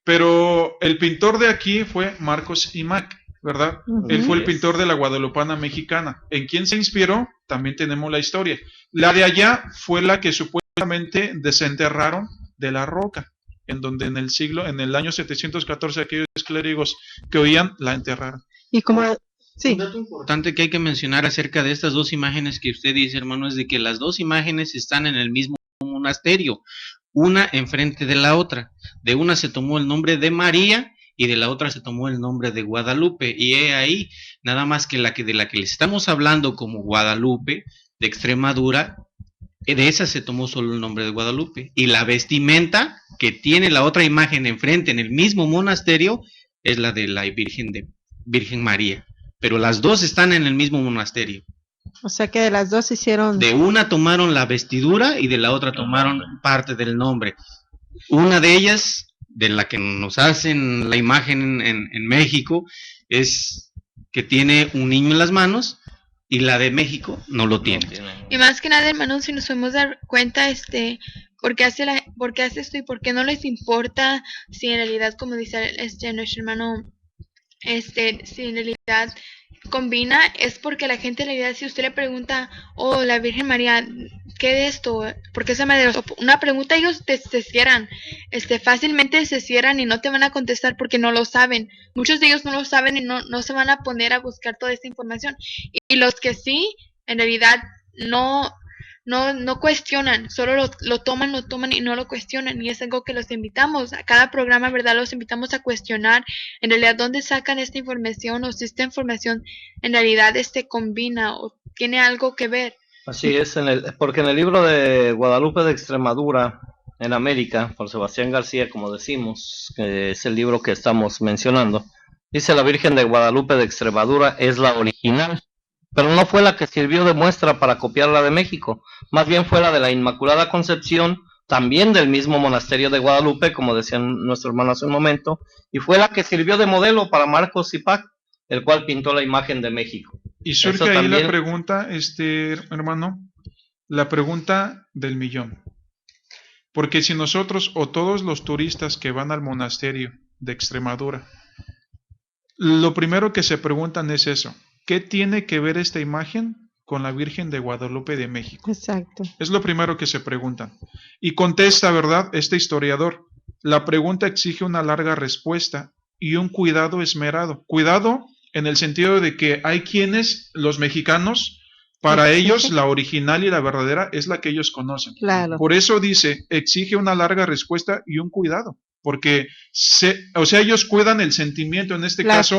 pero el pintor de aquí fue Marcos Imac, ¿verdad? Él fue el pintor de la Guadalupana mexicana. ¿En quién se inspiró? También tenemos la historia. La de allá fue la que supuestamente desenterraron de la roca, en donde en el año 714 aquellos clérigos que oían la enterraron. Y como sí. Un dato importante que hay que mencionar acerca de estas dos imágenes que usted dice, hermano, es de que las dos imágenes están en el mismo monasterio, una enfrente de la otra. De una se tomó el nombre de María y de la otra se tomó el nombre de Guadalupe. Y he ahí, nada más que de la que les estamos hablando como Guadalupe, de Extremadura, de esa se tomó solo el nombre de Guadalupe. Y la vestimenta que tiene la otra imagen enfrente en el mismo monasterio es la de la Virgen María. Pero las dos están en el mismo monasterio. O sea que de las dos hicieron... De una tomaron la vestidura y de la otra tomaron parte del nombre. Una de ellas, de la que nos hacen la imagen en México, es que tiene un niño en las manos, y la de México no lo tiene. Y más que nada, hermanos, si nos podemos dar cuenta, ¿por qué hace esto y por qué no les importa si en realidad, como dice nuestro hermano, si en realidad combina? Es porque la gente en realidad, si usted le pregunta, la Virgen María, ¿qué es esto? ¿Por qué se me dio una pregunta? Ellos se cierran, fácilmente se cierran y no te van a contestar porque no lo saben. Muchos de ellos no lo saben y no se van a poner a buscar toda esta información. Y los que sí, en realidad no cuestionan, solo lo toman y no lo cuestionan, y es algo que los invitamos, a cada programa, ¿verdad? Los invitamos a cuestionar, en realidad, dónde sacan esta información, o si esta información en realidad combina, o tiene algo que ver. Así es, porque en el libro de Guadalupe de Extremadura, en América, por Sebastián García, como decimos, que es el libro que estamos mencionando, dice: la Virgen de Guadalupe de Extremadura es la original, pero no fue la que sirvió de muestra para copiar la de México, más bien fue la de la Inmaculada Concepción, también del mismo monasterio de Guadalupe, como decía nuestro hermano hace un momento, y fue la que sirvió de modelo para Marcos Ipac, el cual pintó la imagen de México. Y surge ahí la pregunta, hermano, la pregunta del millón. Porque si nosotros o todos los turistas que van al monasterio de Extremadura, lo primero que se preguntan es eso: ¿qué tiene que ver esta imagen con la Virgen de Guadalupe de México? Exacto. Es lo primero que se preguntan. Y contesta, ¿verdad?, este historiador: la pregunta exige una larga respuesta y un cuidado esmerado. Cuidado en el sentido de que hay quienes, los mexicanos, para ellos la original y la verdadera es la que ellos conocen. Claro. Por eso dice, exige una larga respuesta y un cuidado. Porque, ellos cuidan el sentimiento, en este caso,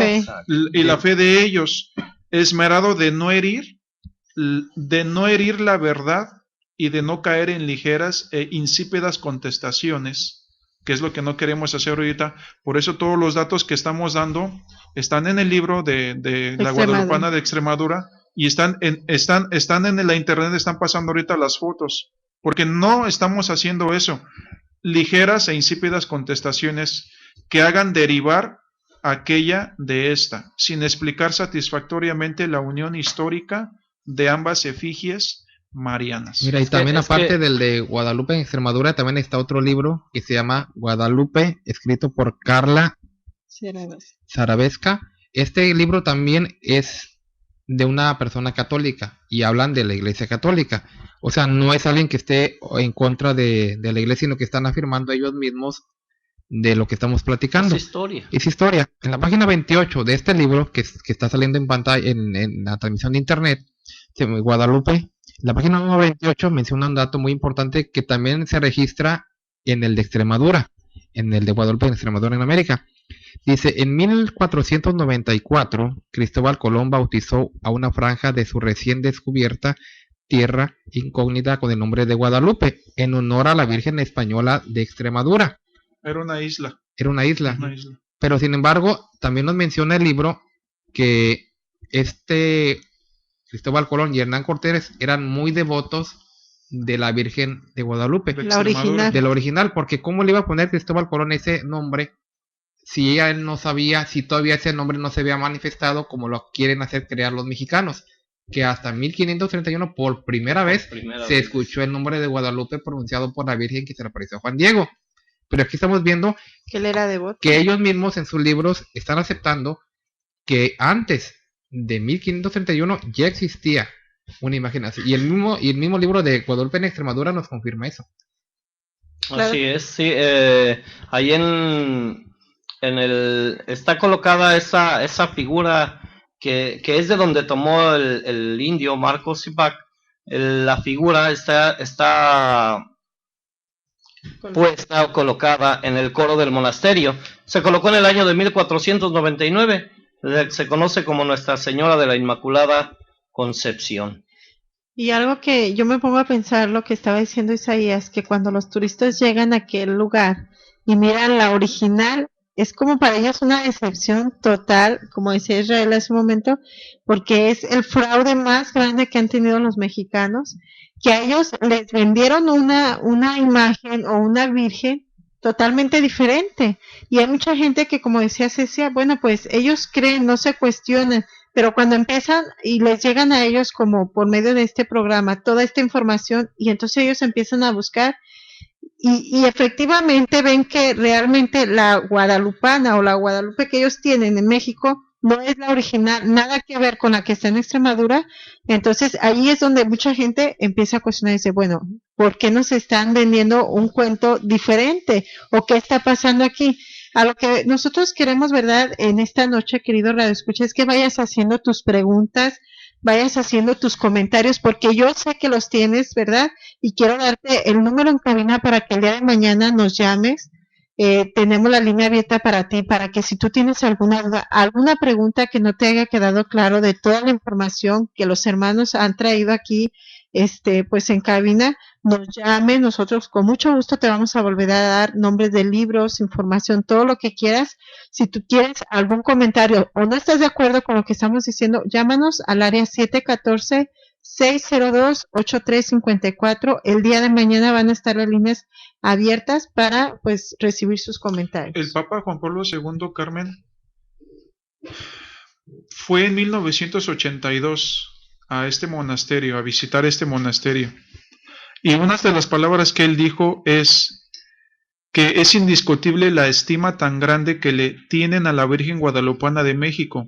y la fe de ellos, esmerado de no herir la verdad y de no caer en ligeras e insípidas contestaciones, que es lo que no queremos hacer ahorita. Por eso todos los datos que estamos dando están en el libro de la Guadalupana de Extremadura, y están en la internet, están pasando ahorita las fotos, porque no estamos haciendo eso, ligeras e insípidas contestaciones que hagan derivar aquella de esta, sin explicar satisfactoriamente la unión histórica de ambas efigies marianas. Mira, y también aparte del de Guadalupe en Extremadura, también está otro libro que se llama Guadalupe, escrito por Carla Sarabesca. Este libro también es de una persona católica y hablan de la Iglesia Católica. O sea, no es alguien que esté en contra de la Iglesia, sino que están afirmando ellos mismos de lo que estamos platicando. Es historia. Es historia. En la página 28 de este libro, que está saliendo en pantalla, en la transmisión de internet, Guadalupe, la página 28 menciona un dato muy importante que también se registra en el de Extremadura, en el de Guadalupe en Extremadura, en América. Dice: en 1494, Cristóbal Colón bautizó a una franja de su recién descubierta tierra incógnita con el nombre de Guadalupe, en honor a la Virgen Española de Extremadura. Era una isla. Era una isla. Una isla. Pero sin embargo, también nos menciona el libro que Cristóbal Colón y Hernán Cortés eran muy devotos de la Virgen de Guadalupe. La original. De la original, porque ¿cómo le iba a poner Cristóbal Colón ese nombre si él no sabía, si todavía ese nombre no se había manifestado como lo quieren hacer crear los mexicanos? Que hasta 1531 por primera vez se escuchó el nombre de Guadalupe pronunciado por la Virgen que se le apareció a Juan Diego. Pero aquí estamos viendo que él era devoto, que ellos mismos en sus libros están aceptando que antes de 1531 ya existía una imagen así. Y el mismo libro de Guadalupe en Extremadura nos confirma eso. Así es, sí. Ahí está colocada esa figura que es de donde tomó el indio Marcos Zipac. La figura está puesta o colocada en el coro del monasterio. Se colocó en el año de 1499. Se conoce como Nuestra Señora de la Inmaculada Concepción. Y algo que yo me pongo a pensar, lo que estaba diciendo Isaías, que cuando los turistas llegan a aquel lugar y miran la original, es como para ellos una decepción total, como decía Israel hace un momento, porque es el fraude más grande que han tenido los mexicanos, que a ellos les vendieron una imagen o una virgen totalmente diferente. Y hay mucha gente que, como decía Cecia, bueno, pues ellos creen, no se cuestionan, pero cuando empiezan y les llegan a ellos como por medio de este programa toda esta información, y entonces ellos empiezan a buscar y efectivamente ven que realmente la guadalupana o la Guadalupe que ellos tienen en México no es la original, nada que ver con la que está en Extremadura. Entonces ahí es donde mucha gente empieza a cuestionar y dice, bueno, ¿por qué nos están vendiendo un cuento diferente? ¿O qué está pasando aquí? A lo que nosotros queremos, ¿verdad? En esta noche, querido Radio Escucha, es que vayas haciendo tus preguntas, vayas haciendo tus comentarios, porque yo sé que los tienes, ¿verdad? Y quiero darte el número en cabina para que el día de mañana nos llames. Tenemos la línea abierta para ti, para que si tú tienes alguna duda, alguna pregunta que no te haya quedado claro de toda la información que los hermanos han traído aquí, pues en cabina, nos llame. Nosotros con mucho gusto te vamos a volver a dar nombres de libros, información, todo lo que quieras. Si tú quieres algún comentario o no estás de acuerdo con lo que estamos diciendo, llámanos al área 714-602-8354. El día de mañana van a estar las líneas abiertas para pues recibir sus comentarios. El Papa Juan Pablo II, Carmen, fue en 1982 a este monasterio, a visitar este monasterio. Y una de las palabras que él dijo es que es indiscutible la estima tan grande que le tienen a la Virgen Guadalupana de México,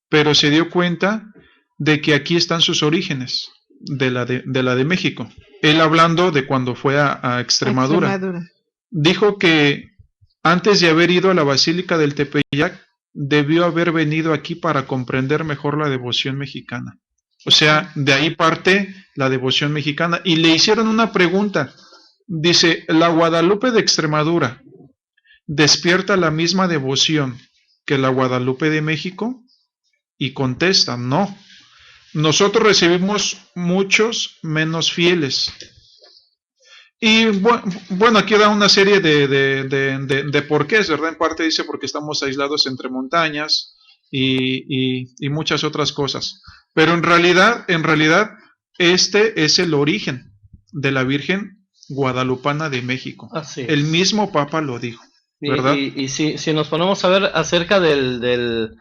pero se dio cuenta de que aquí están sus orígenes, de la de México. Él hablando de cuando fue a Extremadura. Dijo que antes de haber ido a la Basílica del Tepeyac, debió haber venido aquí para comprender mejor la devoción mexicana. O sea, de ahí parte la devoción mexicana. Y le hicieron una pregunta. Dice, ¿la Guadalupe de Extremadura despierta la misma devoción que la Guadalupe de México? Y contesta, no. Nosotros recibimos muchos menos fieles. Y bueno, aquí da una serie de porqués, ¿verdad? En parte dice porque estamos aislados entre montañas y muchas otras cosas. Pero en realidad, este es el origen de la Virgen Guadalupana de México. Así es. El mismo Papa lo dijo, ¿verdad? Y si nos ponemos a ver acerca el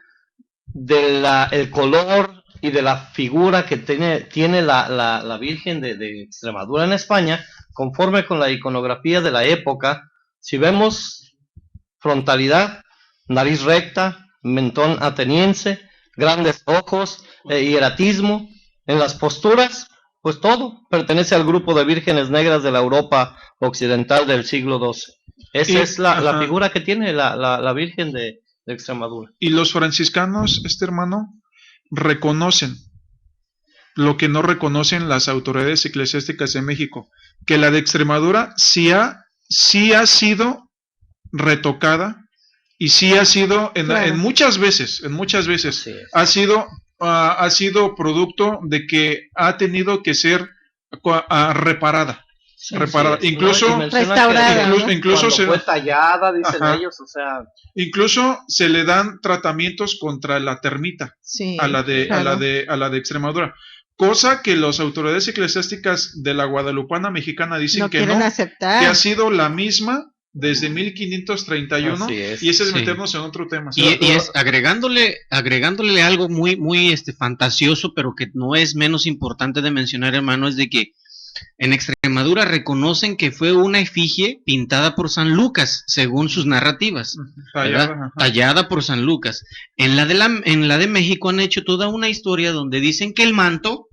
color y de la figura que tiene la Virgen de Extremadura en España, conforme con la iconografía de la época, si vemos frontalidad, nariz recta, mentón ateniense, grandes ojos, hieratismo, en las posturas, pues todo pertenece al grupo de vírgenes negras de la Europa occidental del siglo XII. Esa es la figura que tiene la Virgen de Extremadura. Y los franciscanos, hermano, reconocen lo que no reconocen las autoridades eclesiásticas de México, que la de Extremadura sí ha sido retocada y sí ha sido en muchas veces ha sido producto de que ha tenido que ser reparada. Sí, reparada. sí, incluso, no, y menciona restaurada, que ¿no? incluso cuando se, fue tallada, dicen Ajá. ellos, o sea, incluso se le dan tratamientos contra la termita Sí, a la de Extremadura, cosa que las autoridades eclesiásticas de la Guadalupana mexicana dicen no que quieren no, aceptar. que ha sido la misma desde 1531, así es. y ese es Sí. meternos en otro tema. Y es agregándole algo muy fantasioso, pero que no es menos importante de mencionar, hermano, es de que en Extremadura reconocen que fue una efigie pintada por San Lucas, según sus narrativas, ¿verdad? Tallada por San Lucas. En la de México han hecho toda una historia donde dicen que el manto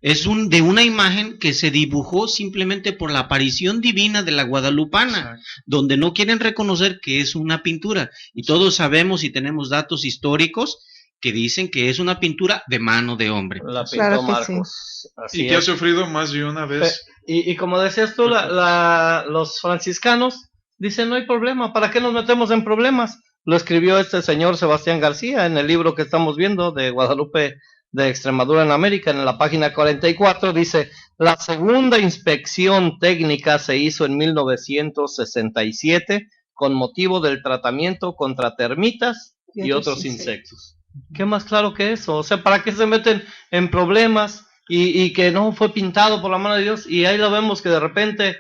es de una imagen que se dibujó simplemente por la aparición divina de la Guadalupana, Exacto. donde no quieren reconocer que es una pintura. Y todos sabemos y tenemos datos históricos que dicen que es una pintura de mano de hombre. La pintó Claro que Marcos. Así Y que ha es. sufrido más de una vez. Y como decías tú, los franciscanos dicen, no hay problema, ¿para qué nos metemos en problemas? Lo escribió este señor Sebastián García en el libro que estamos viendo de Guadalupe de Extremadura en América, en la página 44, dice, la segunda inspección técnica se hizo en 1967 con motivo del tratamiento contra termitas y otros insectos. ¿Qué más claro que eso? O sea, ¿para qué se meten en problemas? Y que no fue pintado por la mano de Dios, y ahí lo vemos que de repente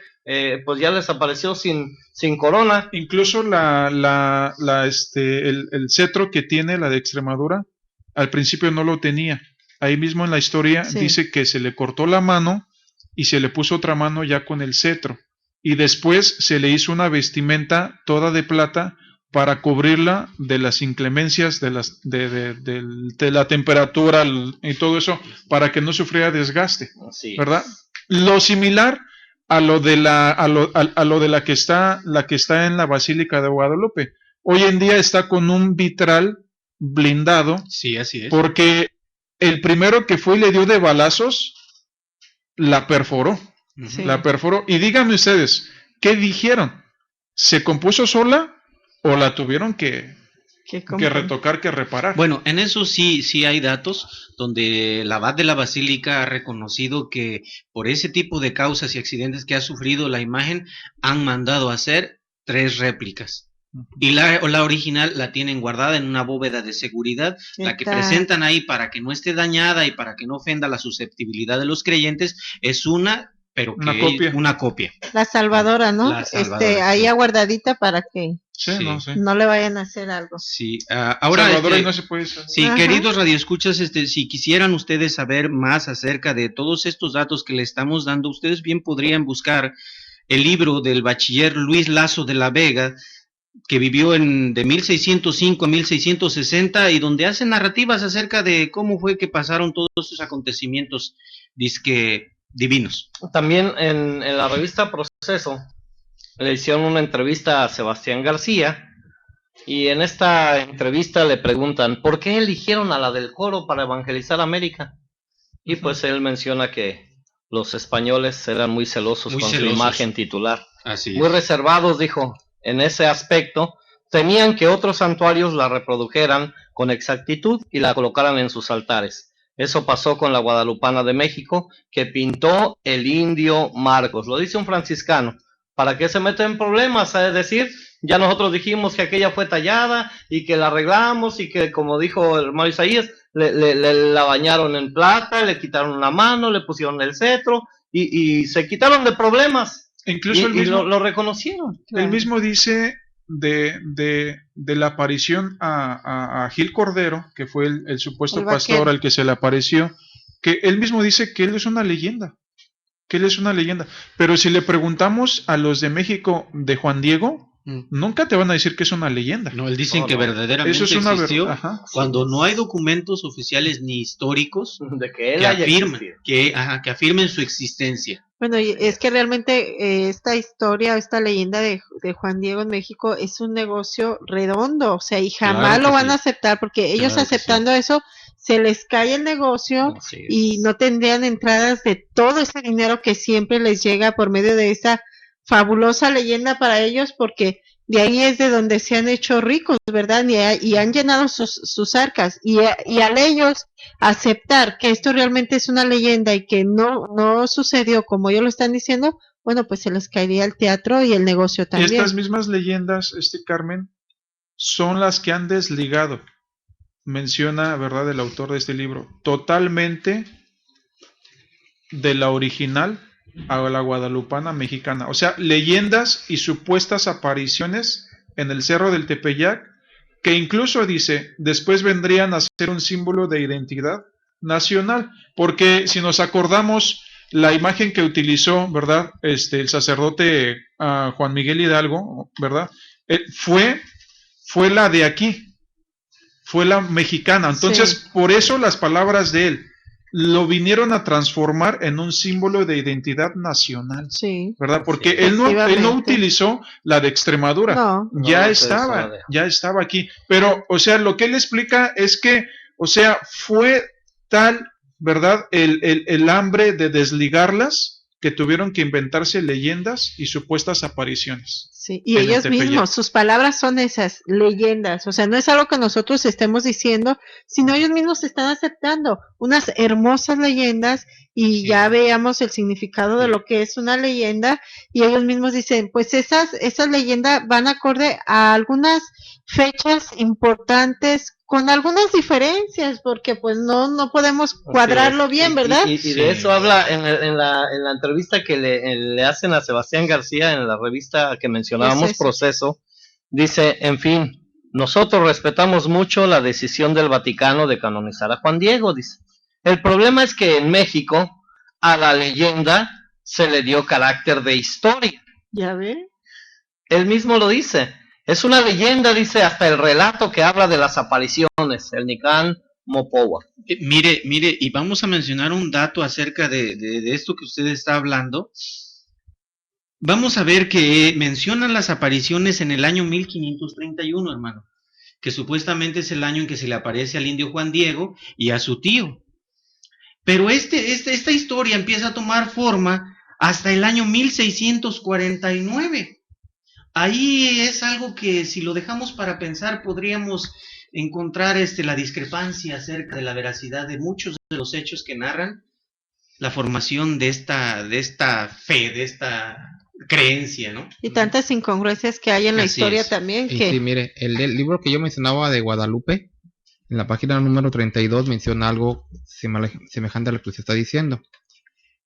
pues ya les apareció sin corona. Incluso el cetro que tiene la de Extremadura, al principio no lo tenía. Ahí mismo en la historia Sí. dice que se le cortó la mano y se le puso otra mano ya con el cetro. Y después se le hizo una vestimenta toda de plata para cubrirla de las inclemencias de la temperatura y todo eso, para que no sufriera desgaste, Así ¿verdad? Lo similar a lo de la que está en la Basílica de Guadalupe. Hoy en día está con un vitral blindado, Sí, así es. porque el primero que fue y le dio de balazos la perforó. Sí. La perforó. Y díganme ustedes, ¿qué dijeron? ¿Se compuso sola o la tuvieron que retocar, que reparar? Bueno, en eso sí hay datos donde el abad de la basílica ha reconocido que por ese tipo de causas y accidentes que ha sufrido la imagen, han mandado a hacer 3 réplicas. Y la original la tienen guardada en una bóveda de seguridad, la que presentan ahí para que no esté dañada y para que no ofenda la susceptibilidad de los creyentes, es una copia. La salvadora, ¿no? La salvadora, ahí sí. aguardadita para que Sí. no le vayan a hacer algo. Sí, ahora Salvador, no se puede hacer. sí, Ajá. queridos radioescuchas, si quisieran ustedes saber más acerca de todos estos datos que le estamos dando, ustedes bien podrían buscar el libro del bachiller Luis Lazo de la Vega, que vivió de 1605 a 1660, y donde hace narrativas acerca de cómo fue que pasaron todos esos acontecimientos disque divinos. También en la revista Proceso le hicieron una entrevista a Sebastián García, y en esta entrevista le preguntan, ¿por qué eligieron a la del coro para evangelizar América? Y pues él menciona que los españoles eran muy celosos con su imagen titular. Así Muy reservados, dijo, en ese aspecto. Temían que otros santuarios la reprodujeran con exactitud y la colocaran en sus altares. Eso pasó con la Guadalupana de México, que pintó el indio Marcos. Lo dice un franciscano. ¿Para qué se meten en problemas? Es decir, ya nosotros dijimos que aquella fue tallada y que la arreglamos y que, como dijo el hermano Isaías, la bañaron en plata, le quitaron la mano, le pusieron el cetro y se quitaron de problemas. Incluso lo reconocieron. Él mismo dice de la aparición a Gil Cordero, que fue el supuesto El pastor vaquero. al que se le apareció, que él mismo dice que él es una leyenda. Pero si le preguntamos a los de México de Juan Diego, nunca te van a decir que es una leyenda. No, él dicen que verdaderamente Eso es una existió, ajá. cuando no hay documentos oficiales ni históricos de que él haya existido. que afirmen su existencia. Bueno, y es que realmente esta historia, esta leyenda de Juan Diego en México es un negocio redondo, o sea, y jamás Claro que lo van sí. a aceptar, porque ellos Claro que aceptando eso, se les cae el negocio y no tendrían entradas de todo ese dinero que siempre les llega por medio de esa fabulosa leyenda para ellos, porque de ahí es de donde se han hecho ricos, ¿verdad? Y han llenado sus arcas. Y al ellos aceptar que esto realmente es una leyenda y que no sucedió como ellos lo están diciendo, bueno, pues se les caería el teatro y el negocio también. Estas mismas leyendas, Carmen, son las que han desligado, menciona, ¿verdad?, el autor de este libro, totalmente de la original a la guadalupana mexicana. O sea, leyendas y supuestas apariciones en el Cerro del Tepeyac, que incluso dice, después vendrían a ser un símbolo de identidad nacional, porque si nos acordamos, la imagen que utilizó, ¿verdad?, el sacerdote Juan Miguel Hidalgo, ¿verdad?, fue la de aquí, fue la mexicana. Entonces, sí, por eso las palabras de él lo vinieron a transformar en un símbolo de identidad nacional, sí, ¿verdad? Porque sí, él no utilizó la de Extremadura, ya estaba aquí. Pero, o sea, lo que él explica es que, o sea, fue tal, ¿verdad?, el hambre de desligarlas, que tuvieron que inventarse leyendas y supuestas apariciones. Sí, y ellos mismos, sus palabras son esas, leyendas, o sea, no es algo que nosotros estemos diciendo, sino ellos mismos están aceptando unas hermosas leyendas y sí, ya veamos el significado de lo que es una leyenda, y ellos mismos dicen, pues esas leyendas van acorde a algunas fechas importantes, con algunas diferencias, porque pues no podemos cuadrarlo bien, ¿verdad? Y de eso habla en la entrevista que le hacen a Sebastián García en la revista que mencionábamos, Proceso. Dice, en fin, nosotros respetamos mucho la decisión del Vaticano de canonizar a Juan Diego, dice. El problema es que en México a la leyenda se le dio carácter de historia. ¿Ya ve? Él mismo lo dice. Es una leyenda, dice, hasta el relato que habla de las apariciones, el Nicán Mopowa. Mire, y vamos a mencionar un dato acerca de esto que usted está hablando. Vamos a ver que mencionan las apariciones en el año 1531, hermano, que supuestamente es el año en que se le aparece al indio Juan Diego y a su tío. Pero esta historia empieza a tomar forma hasta el año 1649. Ahí es algo que si lo dejamos para pensar podríamos encontrar la discrepancia acerca de la veracidad de muchos de los hechos que narran la formación de esta fe, de esta creencia, ¿no? Y tantas incongruencias que hay en la historia también. Que... Sí, mire, el libro que yo mencionaba de Guadalupe, en la página número 32 menciona algo semejante a lo que usted está diciendo.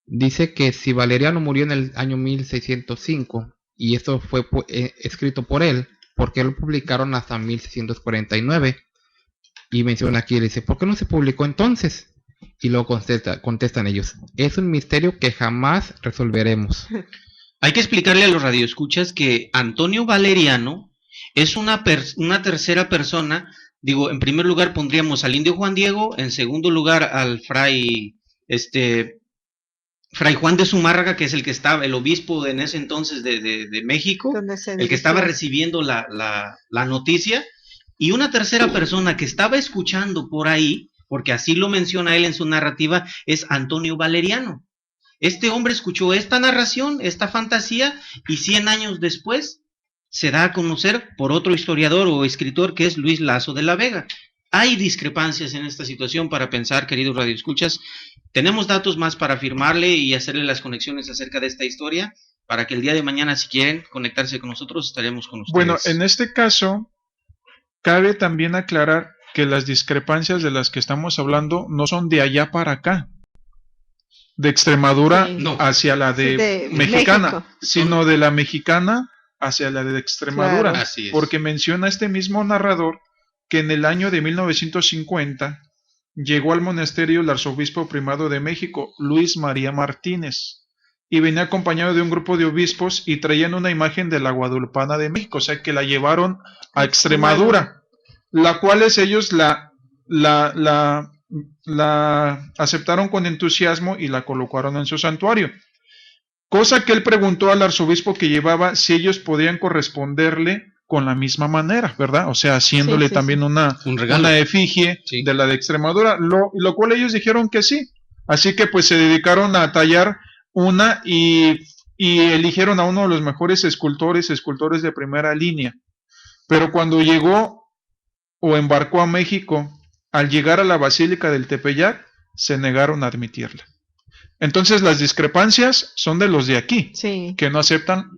Dice que si Valeriano murió en el año 1605, y esto fue escrito por él, porque lo publicaron hasta 1649, y menciona aquí, dice, ¿por qué no se publicó entonces? Y luego contestan ellos, es un misterio que jamás resolveremos. Hay que explicarle a los radioescuchas que Antonio Valeriano es una tercera persona. Digo, en primer lugar pondríamos al indio Juan Diego, en segundo lugar al fray Juan de Zumárraga, que es el que estaba, el obispo en ese entonces de México, el que estaba recibiendo la noticia, y una tercera persona que estaba escuchando por ahí, porque así lo menciona él en su narrativa, es Antonio Valeriano. Este hombre escuchó esta narración, esta fantasía, y 100 años después se da a conocer por otro historiador o escritor que es Luis Lasso de la Vega. Hay discrepancias en esta situación para pensar, queridos radioescuchas. Tenemos datos más para afirmarle y hacerle las conexiones acerca de esta historia, para que el día de mañana, si quieren conectarse con nosotros, estaremos con ustedes. Bueno, en este caso, cabe también aclarar que las discrepancias de las que estamos hablando no son de allá para acá, de Extremadura hacia la de mexicana, México, sino de la mexicana hacia la de Extremadura, claro. Así es. Porque menciona este mismo narrador que en el año de 1950 llegó al monasterio el arzobispo primado de México, Luis María Martínez, y venía acompañado de un grupo de obispos y traían una imagen de la Guadalupana de México, o sea que la llevaron a Extremadura, la cual ellos la aceptaron con entusiasmo y la colocaron en su santuario. Cosa que él preguntó al arzobispo que llevaba si ellos podían corresponderle con la misma manera, ¿verdad? O sea, haciéndole también una efigie de la de Extremadura, lo cual ellos dijeron que sí. Así que pues se dedicaron a tallar una y y eligieron a uno de los mejores escultores de primera línea. Pero cuando llegó o embarcó a México, al llegar a la Basílica del Tepeyac, se negaron a admitirla. Entonces las discrepancias son de los de aquí, Sí, que no aceptan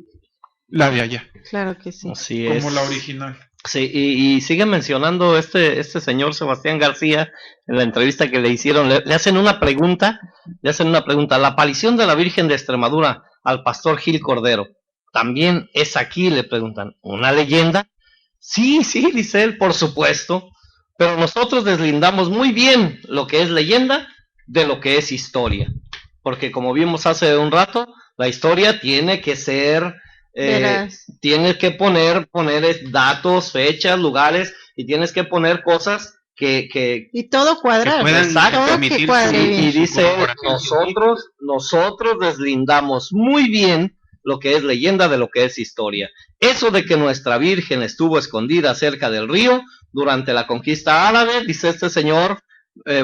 la de allá, claro que sí. Así como es. la original. Sí, y sigue mencionando este señor Sebastián García en la entrevista que le hicieron, le hacen una pregunta, la aparición de la Virgen de Extremadura al pastor Gil Cordero, ¿también es aquí? Le preguntan, ¿una leyenda? Sí, dice él, por supuesto, pero nosotros deslindamos muy bien lo que es leyenda de lo que es historia, porque como vimos hace un rato, la historia tiene que ser... Verás. tienes que poner datos, fechas, lugares, y tienes que poner cosas que Y todo cuadrar. Que puedan Todo permitir que cuadre su- bien. y dice él, colaboración. nosotros deslindamos muy bien lo que es leyenda de lo que es historia. Eso de que nuestra Virgen estuvo escondida cerca del río durante la conquista árabe, dice este señor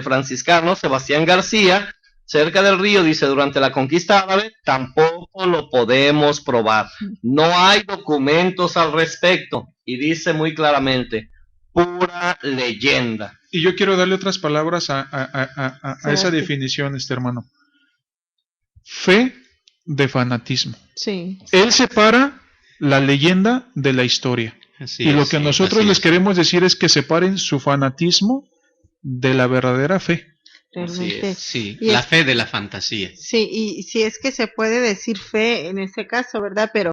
franciscano Sebastián García, cerca del río, dice, durante la conquista árabe, tampoco lo podemos probar. No hay documentos al respecto. Y dice muy claramente, pura leyenda. Y yo quiero darle otras palabras a esa definición, hermano. Fe de fanatismo. Sí. Él separa la leyenda de la historia. Así Y lo es, que sí, nosotros así les es. queremos decir es que separen su fanatismo de la verdadera fe. Realmente. Sí, Y la es- fe de la fantasía. Sí, y si es que se puede decir fe en este caso, ¿verdad? Pero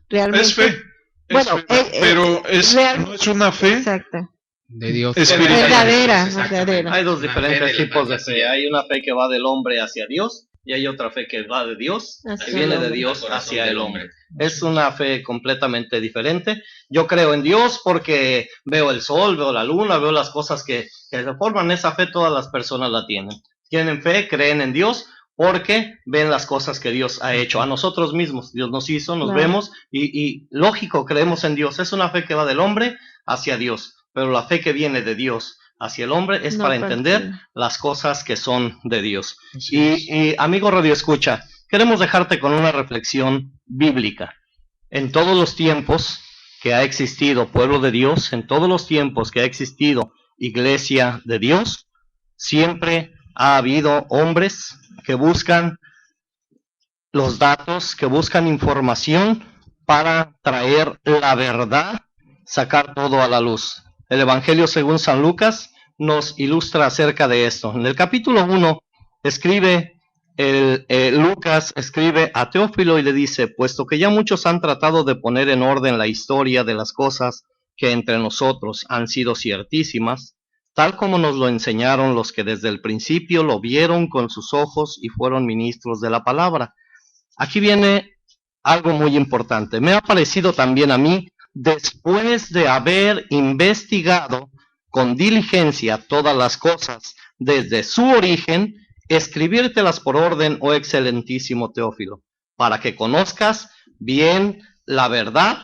realmente... Es fe. Bueno, pero real- no es una fe Exacto. De Dios. espiritual. Verdadera, Exactamente. verdadera. Hay dos Una diferentes fe de la tipos de fantasía. fe. Hay una fe que va del hombre hacia Dios y hay otra fe que va de Dios, Hacia que el viene de hombre. Dios Al corazón hacia del el hombre. Es una fe completamente diferente. Yo creo en Dios porque veo el sol, veo la luna, veo las cosas que se forman. Esa fe todas las personas la tienen. Tienen fe, creen en Dios porque ven las cosas que Dios ha hecho a nosotros mismos. Dios nos hizo, nos Claro. vemos y lógico, creemos en Dios. Es una fe que va del hombre hacia Dios, pero la fe que viene de Dios hacia el hombre es No para cualquiera. entender las cosas que son de Dios. Así es. Y amigo Radio Escucha, queremos dejarte con una reflexión bíblica. En todos los tiempos que ha existido pueblo de Dios, en todos los tiempos que ha existido iglesia de Dios, siempre ha habido hombres que buscan los datos, que buscan información para traer la verdad, sacar todo a la luz. El Evangelio según San Lucas nos ilustra acerca de esto. En el capítulo 1 escribe Lucas escribe a Teófilo y le dice, puesto que ya muchos han tratado de poner en orden la historia de las cosas que entre nosotros han sido ciertísimas, tal como nos lo enseñaron los que desde el principio lo vieron con sus ojos y fueron ministros de la palabra. Aquí viene algo muy importante. Me ha parecido también a mí, después de haber investigado con diligencia todas las cosas desde su origen, escribírtelas por orden, oh excelentísimo Teófilo, para que conozcas bien la verdad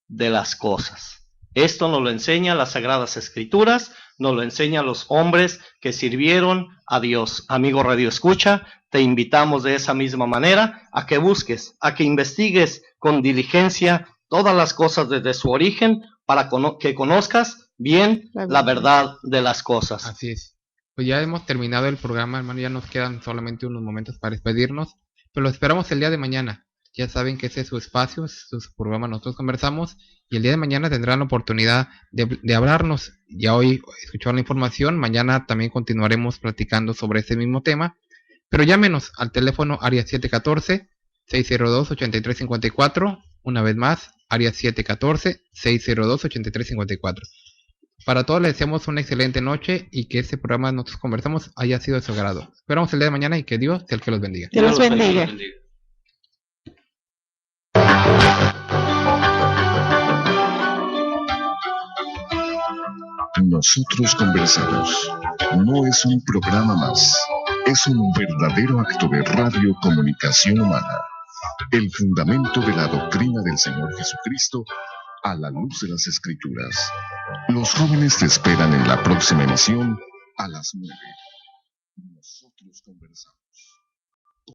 de las cosas. Esto nos lo enseña las Sagradas Escrituras, nos lo enseñan los hombres que sirvieron a Dios. Amigo Radio Escucha, te invitamos de esa misma manera a que busques, a que investigues con diligencia todas las cosas desde su origen para que conozcas bien la verdad de las cosas. Así es. Pues ya hemos terminado el programa, hermano, ya nos quedan solamente unos momentos para despedirnos, pero lo esperamos el día de mañana. Ya saben que ese es su espacio, es su programa, nosotros conversamos, y el día de mañana tendrán la oportunidad de hablarnos. Ya hoy escucharon la información, mañana también continuaremos platicando sobre ese mismo tema, pero llámenos al teléfono área 714-602-8354, una vez más, área 714-602-8354. Para todos les deseamos una excelente noche y que este programa nosotros conversamos haya sido de su agrado. Esperamos el día de mañana y que Dios sea el que los bendiga. Dios los bendiga. Nosotros conversamos. No es un programa más. Es un verdadero acto de radiocomunicación humana. El fundamento de la doctrina del Señor Jesucristo a la luz de las Escrituras. Los jóvenes te esperan en la próxima emisión a las 9. Nosotros conversamos.